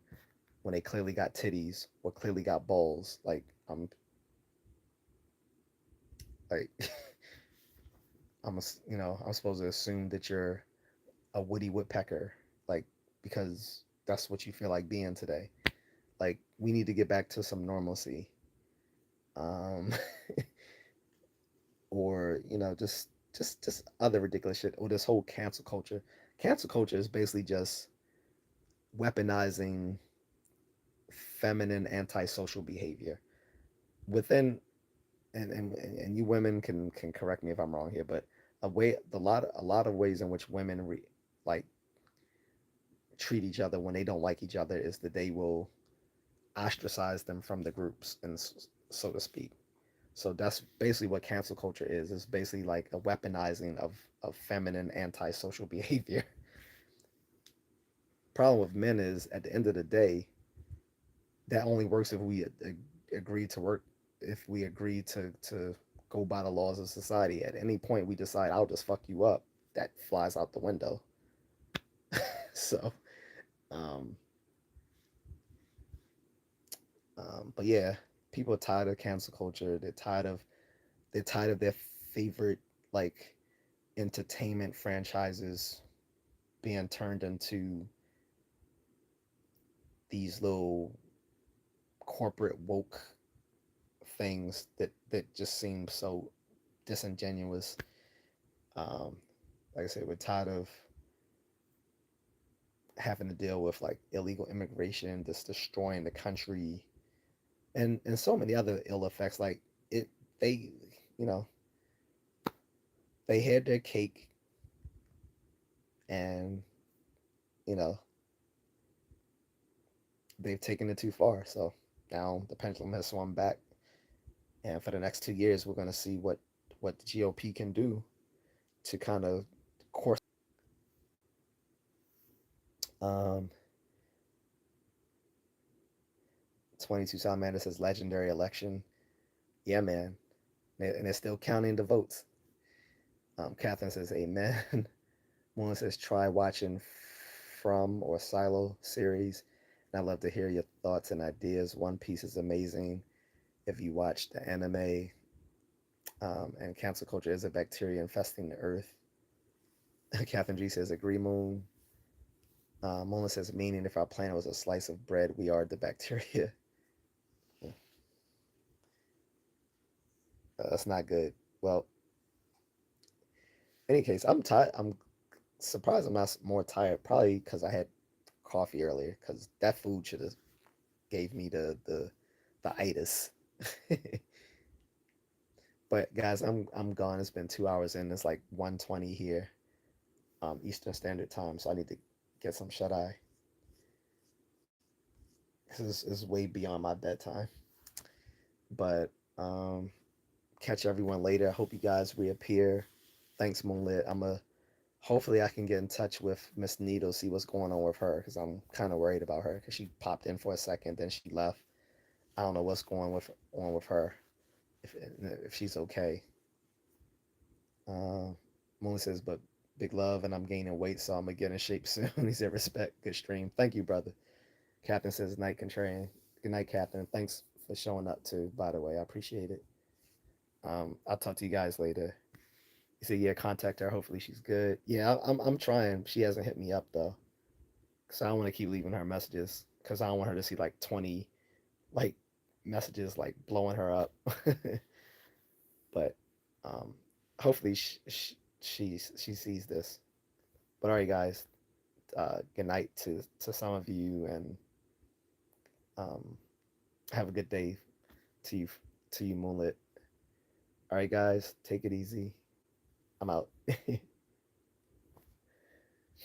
when they clearly got titties or clearly got balls. Like like I'm a, I'm supposed to assume that you're a Woody Woodpecker, like because that's what you feel like being today. Like we need to get back to some normalcy, um, or just other ridiculous shit. Or this whole cancel culture. Cancel culture is basically just weaponizing feminine antisocial behavior within, and you women can correct me if I'm wrong here, but a lot of ways in which women like treat each other when they don't like each other is that they will ostracize them from the groups, and so to speak. So that's basically what cancel culture is. It's basically like a weaponizing of feminine antisocial behavior. Problem with men is at the end of the day, that only works if we agree to work, if we agree to go by the laws of society. At any point we decide I'll just fuck you up, that flies out the window. So um but yeah, people are tired of cancel culture. They're tired of their favorite like entertainment franchises being turned into these little corporate woke things that just seem so disingenuous. Um, like I said, we're tired of having to deal with like illegal immigration that's destroying the country, and so many other ill effects. Like it, they, you know, they had their cake, and you know they've taken it too far. So Now the pendulum has swung back, and for the next 2 years, we're going to see what the GOP can do to kind of course. Um, 22 Salamander says legendary election. Yeah, man, and they're still counting the votes. Catherine says amen. Moon says try watching From or Silo series. And I'd love to hear your thoughts and ideas. One Piece is amazing. If you watch the anime, and cancel culture is a bacteria infesting the earth. Catherine G says agree, Moon. Moon says meaning if our planet was a slice of bread, we are the bacteria. That's not good. Well, in any case, I'm tired. I'm surprised I'm not more tired. Probably because I had coffee earlier. Because that food should have gave me the itis. But guys, I'm gone. It's been 2 hours in. It's like 1:20 here, Eastern Standard Time. So I need to get some shut eye because it's way beyond my bedtime. But catch everyone later. I hope you guys reappear. Thanks, Moonlit. I'm a hopefully I can get in touch with Miss Needle, see what's going on with her because I'm kind of worried about her because she popped in for a second, then she left. I don't know what's going with on with her if she's okay. Uh, Moon says, but big love, and I'm gaining weight, so I'm gonna get in shape soon. He said, respect, good stream. Thank you, brother. Captain says, night contrarian. Good night, Captain. Thanks for showing up too. By the way, I appreciate it. I'll talk to you guys later. He said, yeah, contact her. Hopefully she's good. Yeah, I'm trying. She hasn't hit me up though, because I don't want to keep leaving her messages because I don't want her to see like 20 like messages like blowing her up. But um, hopefully she sees this. But all right, guys. Good night to some of you, and um, have a good day to you Moonlit. All right, guys. Take it easy. I'm out.